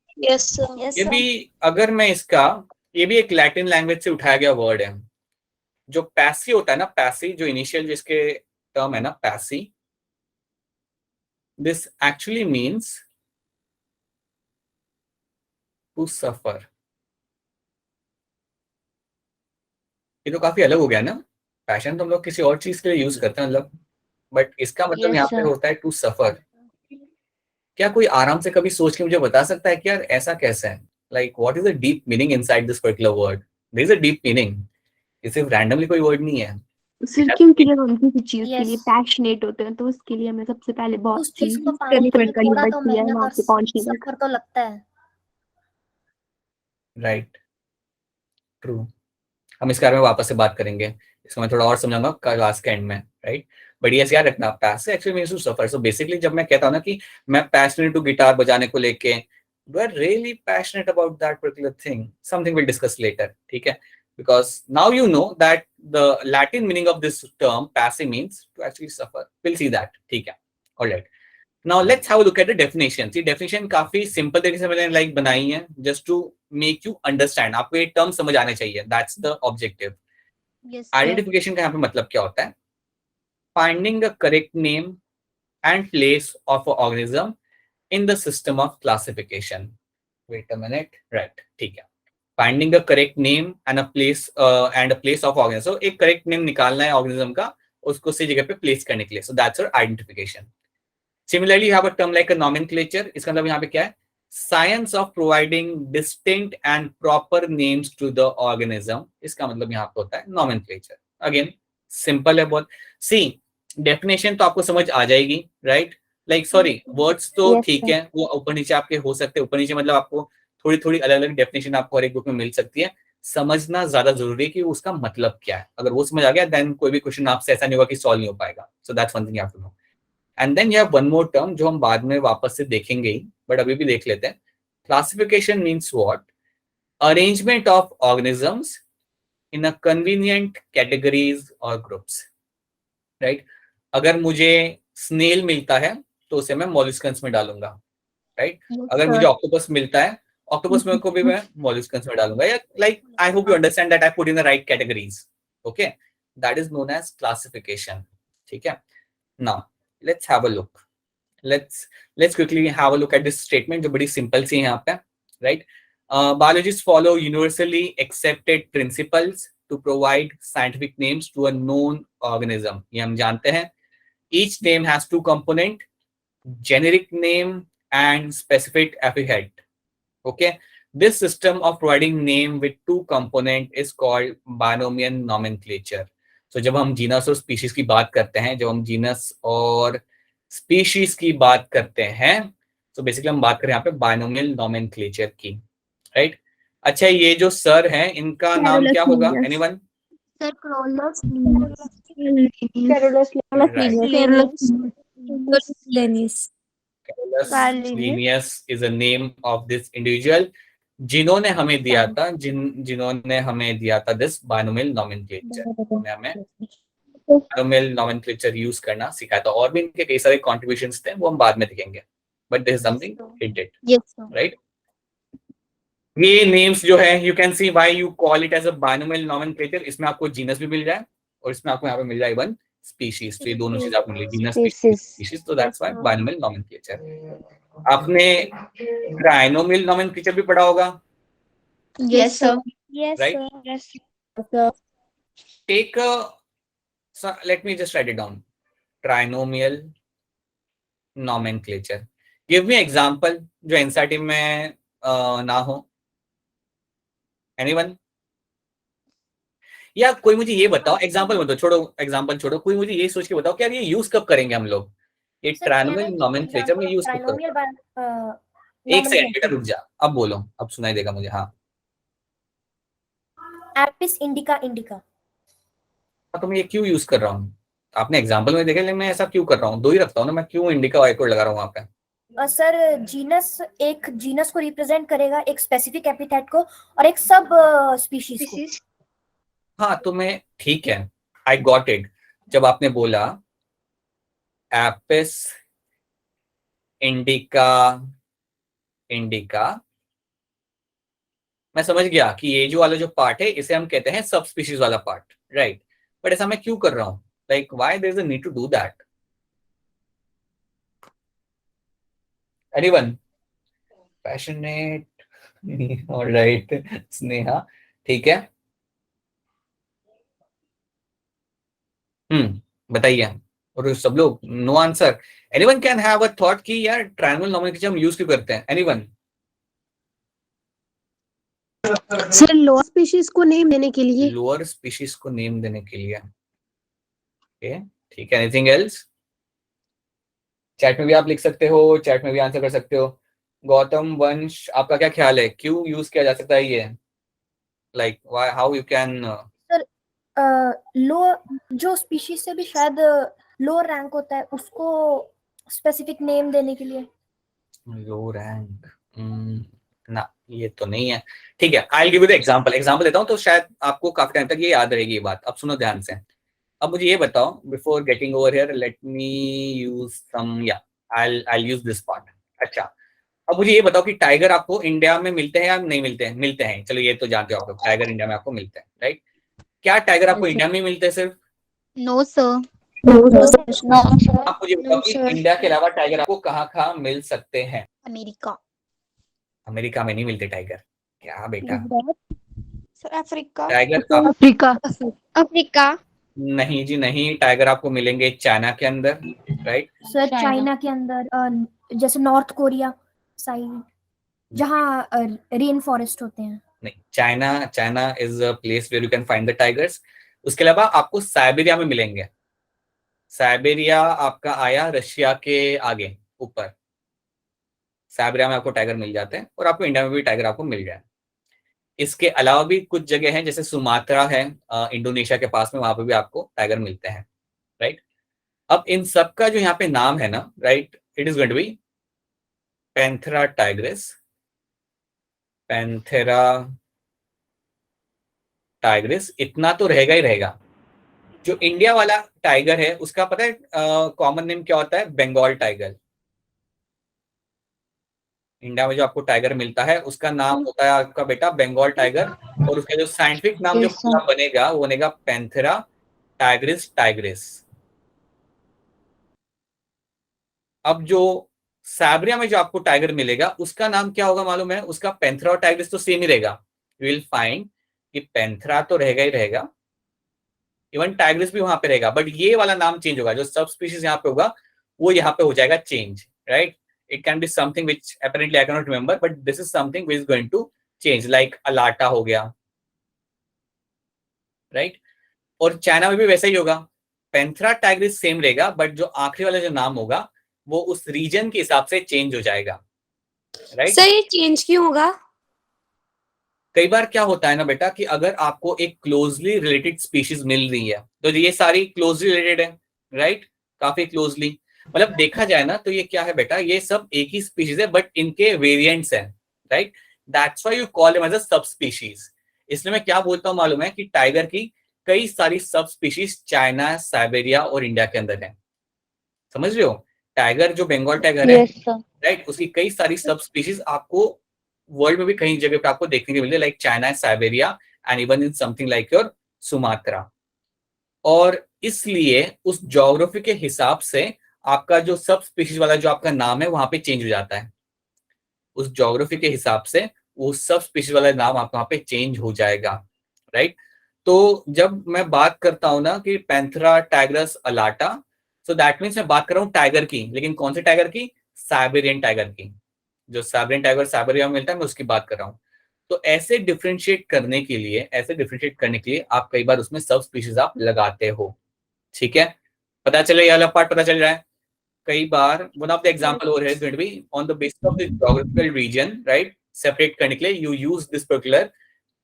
ये भी अगर मैं इसका, ये भी एक लैटिन लैंग्वेज से उठाया गया वर्ड है, जो पैसी होता है ना, पैसी जो इनिशियल जिसके टर्म है ना पैसी, this actually means to suffer. ये तो काफी अलग हो गया ना, पैशन तो हम लोग किसी और चीज के लिए यूज करते हैं मतलब, बट इसका मतलब Yes, यहाँ पे sir. होता है टू सफर। क्या कोई आराम से कभी सोच के मुझे बता सकता है कि यार ऐसा कैसे है, like what is the deep meaning inside this particular word? There is a deep meaning, ये सिर्फ रैंडमली कोई वर्ड नहीं है। सर क्योंकि जब हम किसी चीज के लिए Yes. पैशनेट होते हैं तो उसके लिए हमें सबसे पहले बहुत उस चीज को चीज पाने के लिए करनी थोड़ा तो पड़ती है मेहनत वहां और पे पहुंचने तक। सफर तो लगता है। Right, true. हम इस बारे में वापस से बात करेंगे, इसको मैं थोड़ा और समझाऊंगा क्लास के एंड में, राइट। बट ये याद रखना, पैसे actually means to suffer. So basically जब मैं कहता हूँ ना कि मैं पैशनेट टू गिटार बजाने को लेके, you are really passionate about that particular thing, something will discuss later, ठीक है। Because now you know that the Latin meaning of this term passe means to actually suffer. We'll see that, ठीक है। All right. Now let's have a look at the definition. See, definition काफी simple तरीके से मैंने like बनाई है, just to make you understand. आपको ये term समझ आने चाहिए, that's the objective. Yes, sir. Identification का यहाँ पे मतलब क्या होता है? Finding a correct name and place of an organism in the system of classification. Wait a minute. Right, ठीक है। Finding a correct name and a place of organism. So एक correct name निकालना है organism का, उसको सही जगह पे place करने के लिए. So that's your identification. Similarly, you have a term like a nomenclature. इसका मतलब यहाँ पे क्या है? Science of providing distinct and proper names to the organism. इसका मतलब यहाँ पे होता है nomenclature. Again, simple है बहुत. See, definition तो आपको समझ आ जाएगी, right? Like sorry, words तो Yes, ठीक sir. है, वो ऊपर नीचे आपके हो सकते हैं, ऊपर नीचे मतलब आपको थोड़ी थोड़ी अलग अलग डेफिनेशन आपको हर एक बुक में मिल सकती है। समझना ज्यादा जरूरी है कि उसका मतलब क्या है। अगर वो समझ आ गया, देन कोई भी क्वेश्चन आपसे ऐसा नहीं होगा कि सॉल्व नहीं हो पाएगा। So that's one thing you have to know. And then you have one more term जो हम बाद में वापस से देखेंगे ही, बट अभी भी देख लेते हैं। Classification means what? Arrangement of organisms in a convenient categories और ग्रुप्स, राइट। अगर मुझे स्नेल मिलता है तो उसे मैं मॉलिस्कन्स में डालूंगा, राइट। अगर मुझे ऑक्टोपस मिलता है, ऑक्टोपस में को भी मैं मॉलिस्कन्स में डालूंगा। या like I hope you understand that I put in the right categories, okay. That is known as classification, ठीक है। Now let's have a look, let's quickly have a look at this statement जो बड़ी simple सी है यहाँ पे, right. biologists follow universally accepted principles to provide scientific names to a known organism. ये हम जानते हैं। Each name has two components, generic name and specific epithet. Okay, this system of providing name with two component is called binomial nomenclature. So जब हम genus और species की बात करते हैं, जब हम जीनस और स्पीशीज की बात करते हैं, तो बेसिकली हम बात करें यहाँ पे बायनोमियल नोमेनक्लेचर की, राइट। अच्छा, ये जो सर हैं इनका नाम क्या होगा? Anyone? Sir, Carolus Carolus Linnaeus. Carolus Linnaeus is a name of this individual जिन्होंने हमें दिया था, जिन्होंने हमें दिया था दिस बायनोमियल नोमेनक्लेचर, हमें बायनोमियल नोमेनक्लेचर यूज करना सिखाया था। और भी इनके कई सारे कॉन्ट्रीब्यूशंस थे, वो हम बाद में देखेंगे, but this is something he did, Yes, sir. Right. ये नेम्स जो है, you can see why you call it as a binomial nomenclature. इसमें आपको जीनस भी मिल जाए और इसमें आपको यहाँ पे मिल जाए इवन स्पीशीज। तो ये दोनों चीज आपको मिली, जीनस स्पीशीज, तो दैट्स व्हाई बायनोमियल नोमेनक्लेचर। आपने ट्राइनोमियल नोमेनक्लेचर भी पढ़ा होगा, Yes, sir. Yes, right? sir. Yes. Take let me just write it down, trinomial nomenclature. Give me example जो एनसीईआरटी में ना हो। एनीवन? या कोई मुझे ये बताओ, एग्जांपल मत दो, छोड़ो एग्जांपल छोड़ो, कोई मुझे ये सोच के बताओ कि यार ये यूज कब करेंगे हम लोग, ये ट्राइनोमियल नोमेनक्लेचर में यूज कब करेंगे? एक सेकंड बेटा रुक जा, अब बोलो, अब सुनाई देगा मुझे। हाँ, एपिस इंडिका इंडिका। तो मैं ये क्यों यूज कर रहा हूँ? आपने एग्जांपल में देखा, लेकिन मैं ऐसा क्यों कर रहा हूँ? दो ही रखता हूँ ना मैं, क्यों इंडिका वाई कोड लगा रहा हूँ वहां पे? सर जीनस, एक जीनस को रिप्रेजेंट करेगा, एक स्पेसिफिक एपिथेट को, और एक सब स्पीशीज को। हाँ, तो मैं ठीक है, आई गॉट इट। जब आपने बोला एपिस इंडिका इंडिका, मैं समझ गया कि ये जो वाला जो पार्ट है इसे हम कहते हैं सब स्पीशीज वाला पार्ट, राइट, बट ऐसा मैं क्यों कर रहा हूँ? Like why there is a need to do that? Anyone? Passionate? Alright Sneha, ठीक है। बताइए। और सब लोग no answer. Anyone can have a thought कि यार ट्रायंगल नोमेनक्लेचर हम यूज क्यों करते हैं? एनीवन? सर लोअर स्पीशीज को नेम देने के लिए। लोअर स्पीशीज को नेम देने के लिए। ओके, ठीक है। Anything else? चैट में भी आप लिख सकते हो, चैट में भी आंसर कर सकते हो। गौतम वंश, आपका क्या ख्याल है, क्यों यूज किया जा सकता है ये? Like why, how you can? लो जो स्पीशीज से भी शायद लो रैंक होता है उसको स्पेसिफिक नेम देने के लिए। लो रैंक? ना, ये तो नहीं है। ठीक है, I will give you the example. Example देता हूँ तो शायद आपको काफी टाइम तक ये याद रहेगी ये बात। अब सुनो ध्यान से। अब मुझे ये बताओ, before getting over here, let me use some, या आई यूज दिस पार्ट। अच्छा, अब मुझे ये बताओ कि टाइगर आपको इंडिया में मिलते हैं या नहीं मिलते हैं? मिलते हैं, चलो ये तो जानते हो आप लोग, टाइगर इंडिया में आपको मिलते हैं, राइट? क्या टाइगर आपको इंडिया में मिलते हैं सिर्फ? No sir. आप मुझे बताओ कि इंडिया के अलावा टाइगर आपको कहाँ कहाँ मिल सकते हैं? अमेरिका। अमेरिका में नहीं मिलते टाइगर। क्या बेटा? Sir Africa. Tiger Africa. Africa. नहीं जी नहीं, टाइगर आपको मिलेंगे चाइना के अंदर, राइट? सर चाइना के अंदर जैसे नॉर्थ कोरिया साइड जहाँ रेन फॉरेस्ट होते हैं। नहीं, China is a place where you can find the tigers. उसके अलावा आपको साइबेरिया में मिलेंगे। साइबेरिया आपका आया रशिया के आगे ऊपर। साइबेरिया में आपको टाइगर मिल जाते हैं, और आपको इंडिया में भी टाइगर आपको मिल जाए। इसके अलावा भी कुछ जगह हैं, जैसे सुमात्रा है इंडोनेशिया के पास में, वहां पे भी आपको टाइगर मिलते हैं, राइट? अब इन सब का जो यहाँ पे नाम है ना, right, it is going to be Panthera tigris. Panthera tigris, इतना तो रहेगा ही रहेगा। जो इंडिया वाला टाइगर है उसका पता है कॉमन नेम क्या होता है? बंगाल टाइगर। इंडिया में जो आपको टाइगर मिलता है उसका नाम होता है आपका बेटा बंगाल टाइगर, और उसका जो साइंटिफिक नाम जो पूरा बनेगा वो बनेगा पैंथेरा टाइग्रिस टाइग्रिस। अब जो साइबेरिया में जो आपको टाइगर मिलेगा उसका नाम क्या होगा मालूम है? उसका पैंथेरा और टाइग्रिस तो सेम ही रहेगा। यू विल फाइंड कि पैंथेरा तो रहेगा ही रहेगा, इवन टाइग्रिस भी वहां पे रहेगा, बट ये वाला नाम चेंज होगा। जो सब स्पीशीज यहाँ पे होगा वो यहाँ पे हो जाएगा change, right? It can be something which apparently I cannot remember, but this is something which is going to change, like alata हो गया, राइट? और चाइना में भी वैसा ही होगा। पैंथेरा टाइग्रिस सेम रहेगा, बट जो आखिरी वाला जो नाम होगा वो उस रीजन के हिसाब से चेंज हो जाएगा, राइट? सर ये चेंज क्यों होगा? कई बार क्या होता है ना बेटा कि अगर आपको एक क्लोजली रिलेटेड स्पीशीज मिल रही है तो ये सारी क्लोजली रिलेटेड है, राइट? काफी क्लोजली, मतलब देखा जाए ना तो ये क्या है बेटा, ये सब एक ही स्पीशीज है बट इनके वेरिएंट्स हैं, राइट? That's why you call them as a subspecies. इसलिए मैं क्या बोलता हूँ मालूम है कि टाइगर की कई सारी सब स्पीशीज चाइना, साइबेरिया और इंडिया के अंदर है। समझ रहे हो? टाइगर जो बंगाल टाइगर है, राइट, उसकी कई सारी सब स्पीशीज आपको वर्ल्ड में भी कई जगह पे आपको देखने को मिलती है, like China, Siberia and even in something like your Sumatra. और इसलिए उस ज्योग्राफी के हिसाब से आपका जो सब स्पीशीज वाला जो आपका नाम है वहां पे चेंज हो जाता है। उस ज्योग्राफी के हिसाब से वो सब स्पीशीज वाला नाम आपका वहां पे चेंज हो जाएगा, राइट? तो जब मैं बात करता हूं ना कि Panthera Tigris alata, so that means मैं बात कर रहा हूँ टाइगर की, लेकिन कौन से टाइगर की? साइबेरियन टाइगर की। जो साइबेरियन टाइगर साइबेरिया में मिलता है मैं उसकी बात कर रहा हूँ। तो ऐसे डिफरेंशिएट करने के लिए आप कई बार उसमें सब स्पीशीज आप लगाते हो, ठीक है? पता चले, ये वाला पार्ट पता चल रहा है? कई बार one of the example over here be on the basis of the geographical region, right, separate करने के लिए you use this particular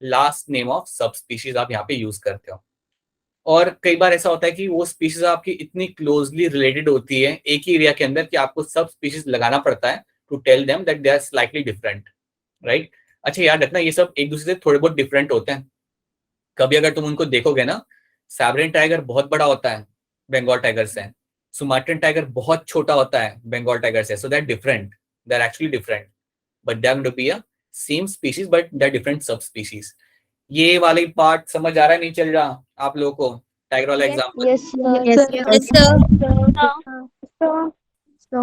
last name of subspecies आप यहाँ पे यूज करते हो। और कई बार ऐसा होता है कि वो स्पीशीज आपकी इतनी क्लोजली रिलेटेड होती है एक ही एरिया के अंदर कि आपको सब स्पीशीज लगाना पड़ता है to tell them that they are slightly different, right? अच्छा याद रखना ये सब एक दूसरे से थोड़े बहुत डिफरेंट होते हैं। कभी अगर तुम उनको देखोगे ना, साइबेरियन टाइगर बहुत बड़ा होता है बंगाल टाइगर से, सुमाट्रन टाइगर बहुत छोटा होता है बंगाल टाइगर से, so that different, they are actually different, but they are going to be a same species but they are different subspecies. ये वाली पार्ट समझ आ रहा है, नहीं चल रहा आप लोगों को? टाइगर वाला एग्जाम्पल, यस Yes, sir.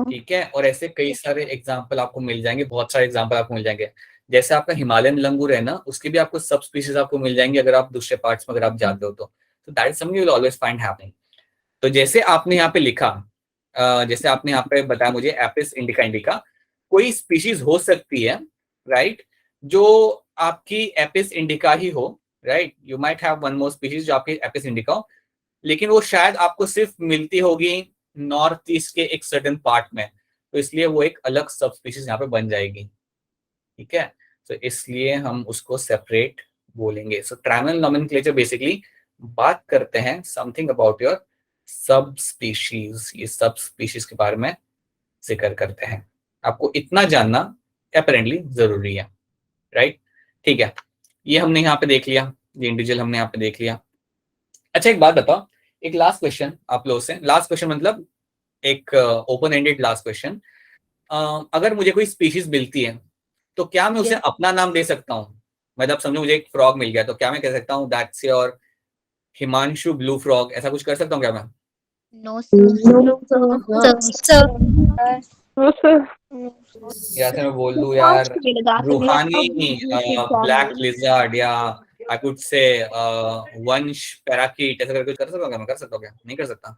ठीक है। और ऐसे कई सारे एग्जाम्पल आपको मिल जाएंगे, बहुत सारे एग्जाम्पल आपको मिल जाएंगे। जैसे आपका हिमालयन लंगूर है ना, उसके भी आपको सब स्पीशीज आपको मिल जाएंगे अगर आप दूसरे पार्ट्स में अगर आप जाते हो तो that is something you will always find happening. तो जैसे आपने यहाँ पे लिखा, जैसे आपने यहाँ पे बताया मुझे एपिस इंडिका इंडिका, कोई स्पीशीज हो सकती है राइट, जो आपकी एपिस इंडिका ही हो, right. You might have one more species जो आपकी एपिस इंडिका हो, लेकिन वो शायद आपको सिर्फ मिलती होगी नॉर्थ ईस्ट के एक सर्टेन पार्ट में, तो इसलिए वो एक अलग सब स्पीशीज यहाँ पे बन जाएगी, ठीक है। तो इसलिए हम उसको सेपरेट बोलेंगे। सो ट्राइमल नॉमेनक्लेचर बेसिकली बात करते हैं समथिंग अबाउट योर सब स्पीशीज, ये सब स्पीशीज के बारे में जिक्र करते हैं। आपको इतना जानना अपेरेंटली जरूरी है, राइट, ठीक है। ये हमने यहाँ पे देख लिया, ये इंडिविजुअल हमने यहाँ पे देख लिया। अच्छा एक बात बताओ, एक लास्ट क्वेश्चन आप लोगों से, लास्ट क्वेश्चन मतलब एक ओपन एंडेड लास्ट क्वेश्चन। अगर मुझे कोई स्पीशीज मिलती है तो क्या मैं उसे अपना नाम दे सकता हूँ? मतलब समझो मुझे एक फ्रॉग मिल गया, तो क्या मैं कह सकता हूँ that's your Himanshu blue frog, ऐसा कुछ कर सकता हूँ क्या मैं? No sir. या ऐसे मैं बोल दूं यार रूहानी ब्लैक लिजर्ड, या आई कुड से वंश पैराकीट, ऐसा करके कुछ कर सकता हूँ क्या मैं? कर सकता हूँ क्या? नहीं कर सकता?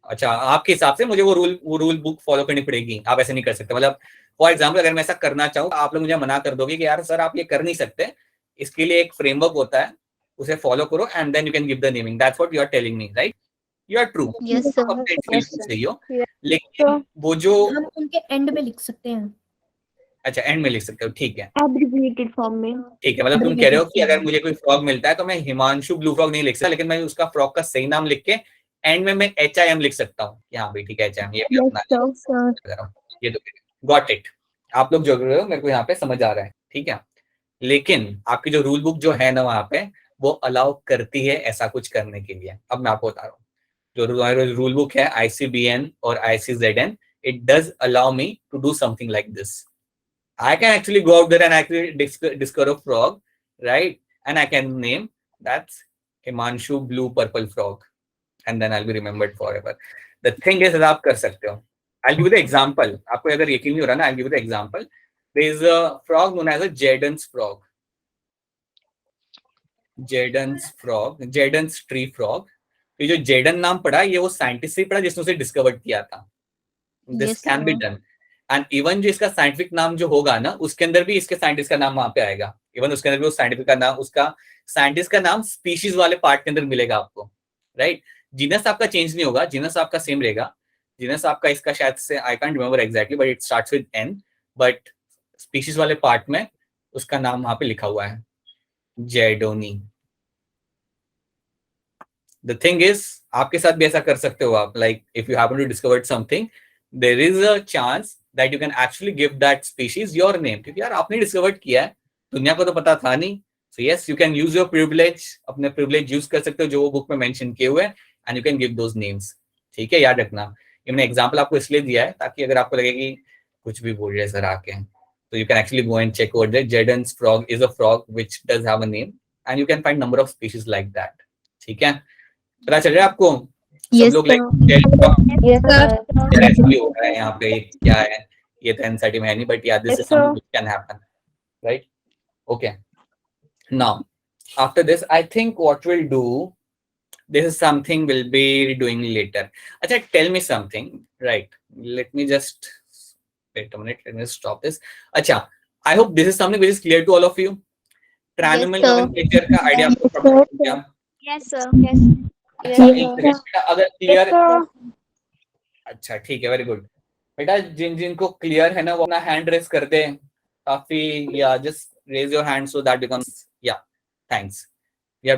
अच्छा, आपके हिसाब से मुझे वो रूल बुक फॉलो करनी पड़ेगी, आप ऐसे नहीं कर सकते? मतलब फॉर एग्जाम्पल अगर मैं ऐसा करना चाहूँ, आप लोग मुझे मना कर दोगे कि यार सर आप ये कर नहीं सकते, इसके लिए एक फ्रेमवर्क होता है, उसे फॉलो करो and then you can give the naming. That's what you are telling me, right? You are true, yes sir. अपने बिल्कुल सही हो, लेकिन वो जो हम उनके एंड में लिख सकते हैं, अच्छा एंड में लिख सकते हो, ठीक है, एब्रिविएटेड फॉर्म में। ठीक है। मतलब तुम कह रहे हो कि अगर मुझे कोई फ्रॉग मिलता है तो मैं हिमांशु ब्लू फ्रॉग नहीं लिख सकता, लेकिन मैं उसका फ्रॉग का सही नाम लिख के एंड में मैं HIM लिख सकता हूँ। यहाँ भी ठीक है, HIM, ये भी अपना, ये तो गॉट इट। आप लोग जो कर रहे हो मेरे को यहाँ पे समझ आ रहा है, ठीक है। लेकिन आपकी जो रूल बुक जो है ना वहाँ पे, वो अलाउ करती है ऐसा कुछ करने के लिए। अब मैं आपको बता रहा हूँ, जो रूल बुक है ICBN और ICZN, it does allow me to do something like this. I can actually go out there and actually discover a frog, right? And I can name that's Himanshu Blue Purple Frog, and then I'll be remembered forever. The thing is, आप कर सकते हो। I'll give you the example. आपको अगर यकीन नहीं हो रहा ना, I'll give you the example. There is a frog known as a Jadon's frog. Jadon's frog, Jadon's tree frog. ये जो जेडन नाम पड़ा, ये वो साइंटिस्ट से पड़ा जिसने उसे डिस्कवर किया था। This Yes, can be sir. done. And even जो इसका साइंटिफिक नाम जो होगा ना, उसके अंदर भी इसके साइंटिस्ट का नाम वहां पे आएगा। इवन उसके अंदर भी वो साइंटिफिक का नाम, उसका साइंटिस्ट का नाम स्पीशीज वाले पार्ट के अंदर मिलेगा आपको, राइट। जीनस आपका चेंज नहीं होगा, जीनस आपका सेम रहेगा। जीनस आपका इसका शायद से I can't remember exactly, but it starts with N, but species वाले पार्ट में उसका नाम वहां पे लिखा हुआ है, जेडोनी। द थिंग इज, आपके साथ भी ऐसा कर सकते हो आप, like if you happen to discover something, there is a chance that you can actually give that species your name, क्योंकि यार आपने डिस्कवर किया है, दुनिया को तो पता था नहीं। So yes, you can use your privilege, अपने privilege यूज कर सकते हो जो वो बुक में मेंशन किए हुए हैं, and you can give those names, ठीक है, याद रखना। ये मैंने एग्जांपल आपको इसलिए दिया है ताकि अगर आपको लगे कि कुछ भी बोल रहे सर आके, तो you can actually go and check over there. Jadon's frog is a frog which does have a name, and you can find number of species like that, ठीक है। पता चल रहा है आपको? सब लोग एक्चुअली हो रहा है यहाँ पे, क्या है ये तो एनसीईआरटी में है नहीं, बट या this is something which can happen, right? Okay, now after this I think what will do, this is something we'll be doing later. Acha, tell me something, right? Let me just wait a minute, let me stop this. Acha, I hope this is something which is clear to all of you. Trinomial nomenclature का idea आपको पता है क्या? Yes, sir. Yes. अच्छा, एक second, अगर clear, अच्छा ठीक है, वेरी गुड। बेटा जिन जिनको क्लियर है ना वो अपना हैंड रेस कर दे, काफी, या just raise your hand so that becomes, या thanks. We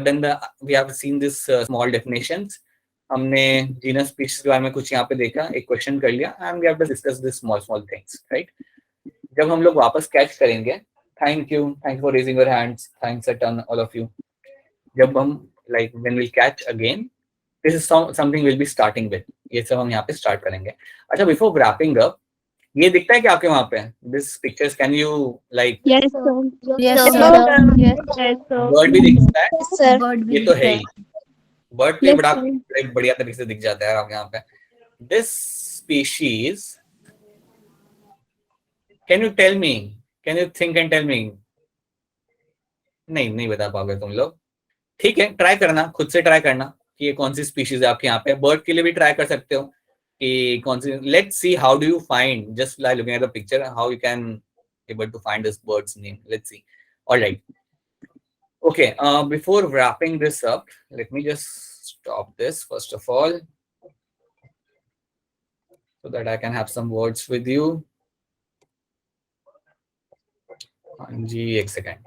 have seen this small definitions. हमने जीनस स्पीशीज के बारे में कुछ यहाँ पे देखा, एक क्वेश्चन कर लिया, and we have to discuss this small things, right? जब हम लोग वापस कैच करेंगे, thank you for raising your hands, thanks a ton all of you. जब हम like when we'll catch again, this is something we'll be starting with. ये सब हम यहाँ पे स्टार्ट करेंगे। अच्छा, before wrapping up, ये दिखता है क्या आपके वहां पे? This pictures can you like Yes, sir. Yes, Yes, sir. Yes, sir. Bird भी दिखता है? Yes, sir. Bird ये भी तो है दिखता ही, बर्ड तो ये Yes, बड़ा sir. एक बढ़िया तरीके से दिख जाता है आपके यहाँ पे. This species, can you tell me, can you think and tell me? नहीं बता पाओगे तुम लोग. ठीक है, ट्राई करना, खुद से ट्राई करना कि ये कौन सी स्पीशीज है आपके यहाँ पे. बर्ड के लिए भी ट्राई कर सकते हो कि कौन सी. Let's see how do you find, just by looking at the picture, how you can able to find this bird's name. Let's see. All right. Okay, before wrapping this up, let me just stop this first of all so that I can have some words with you. Ji, एक second.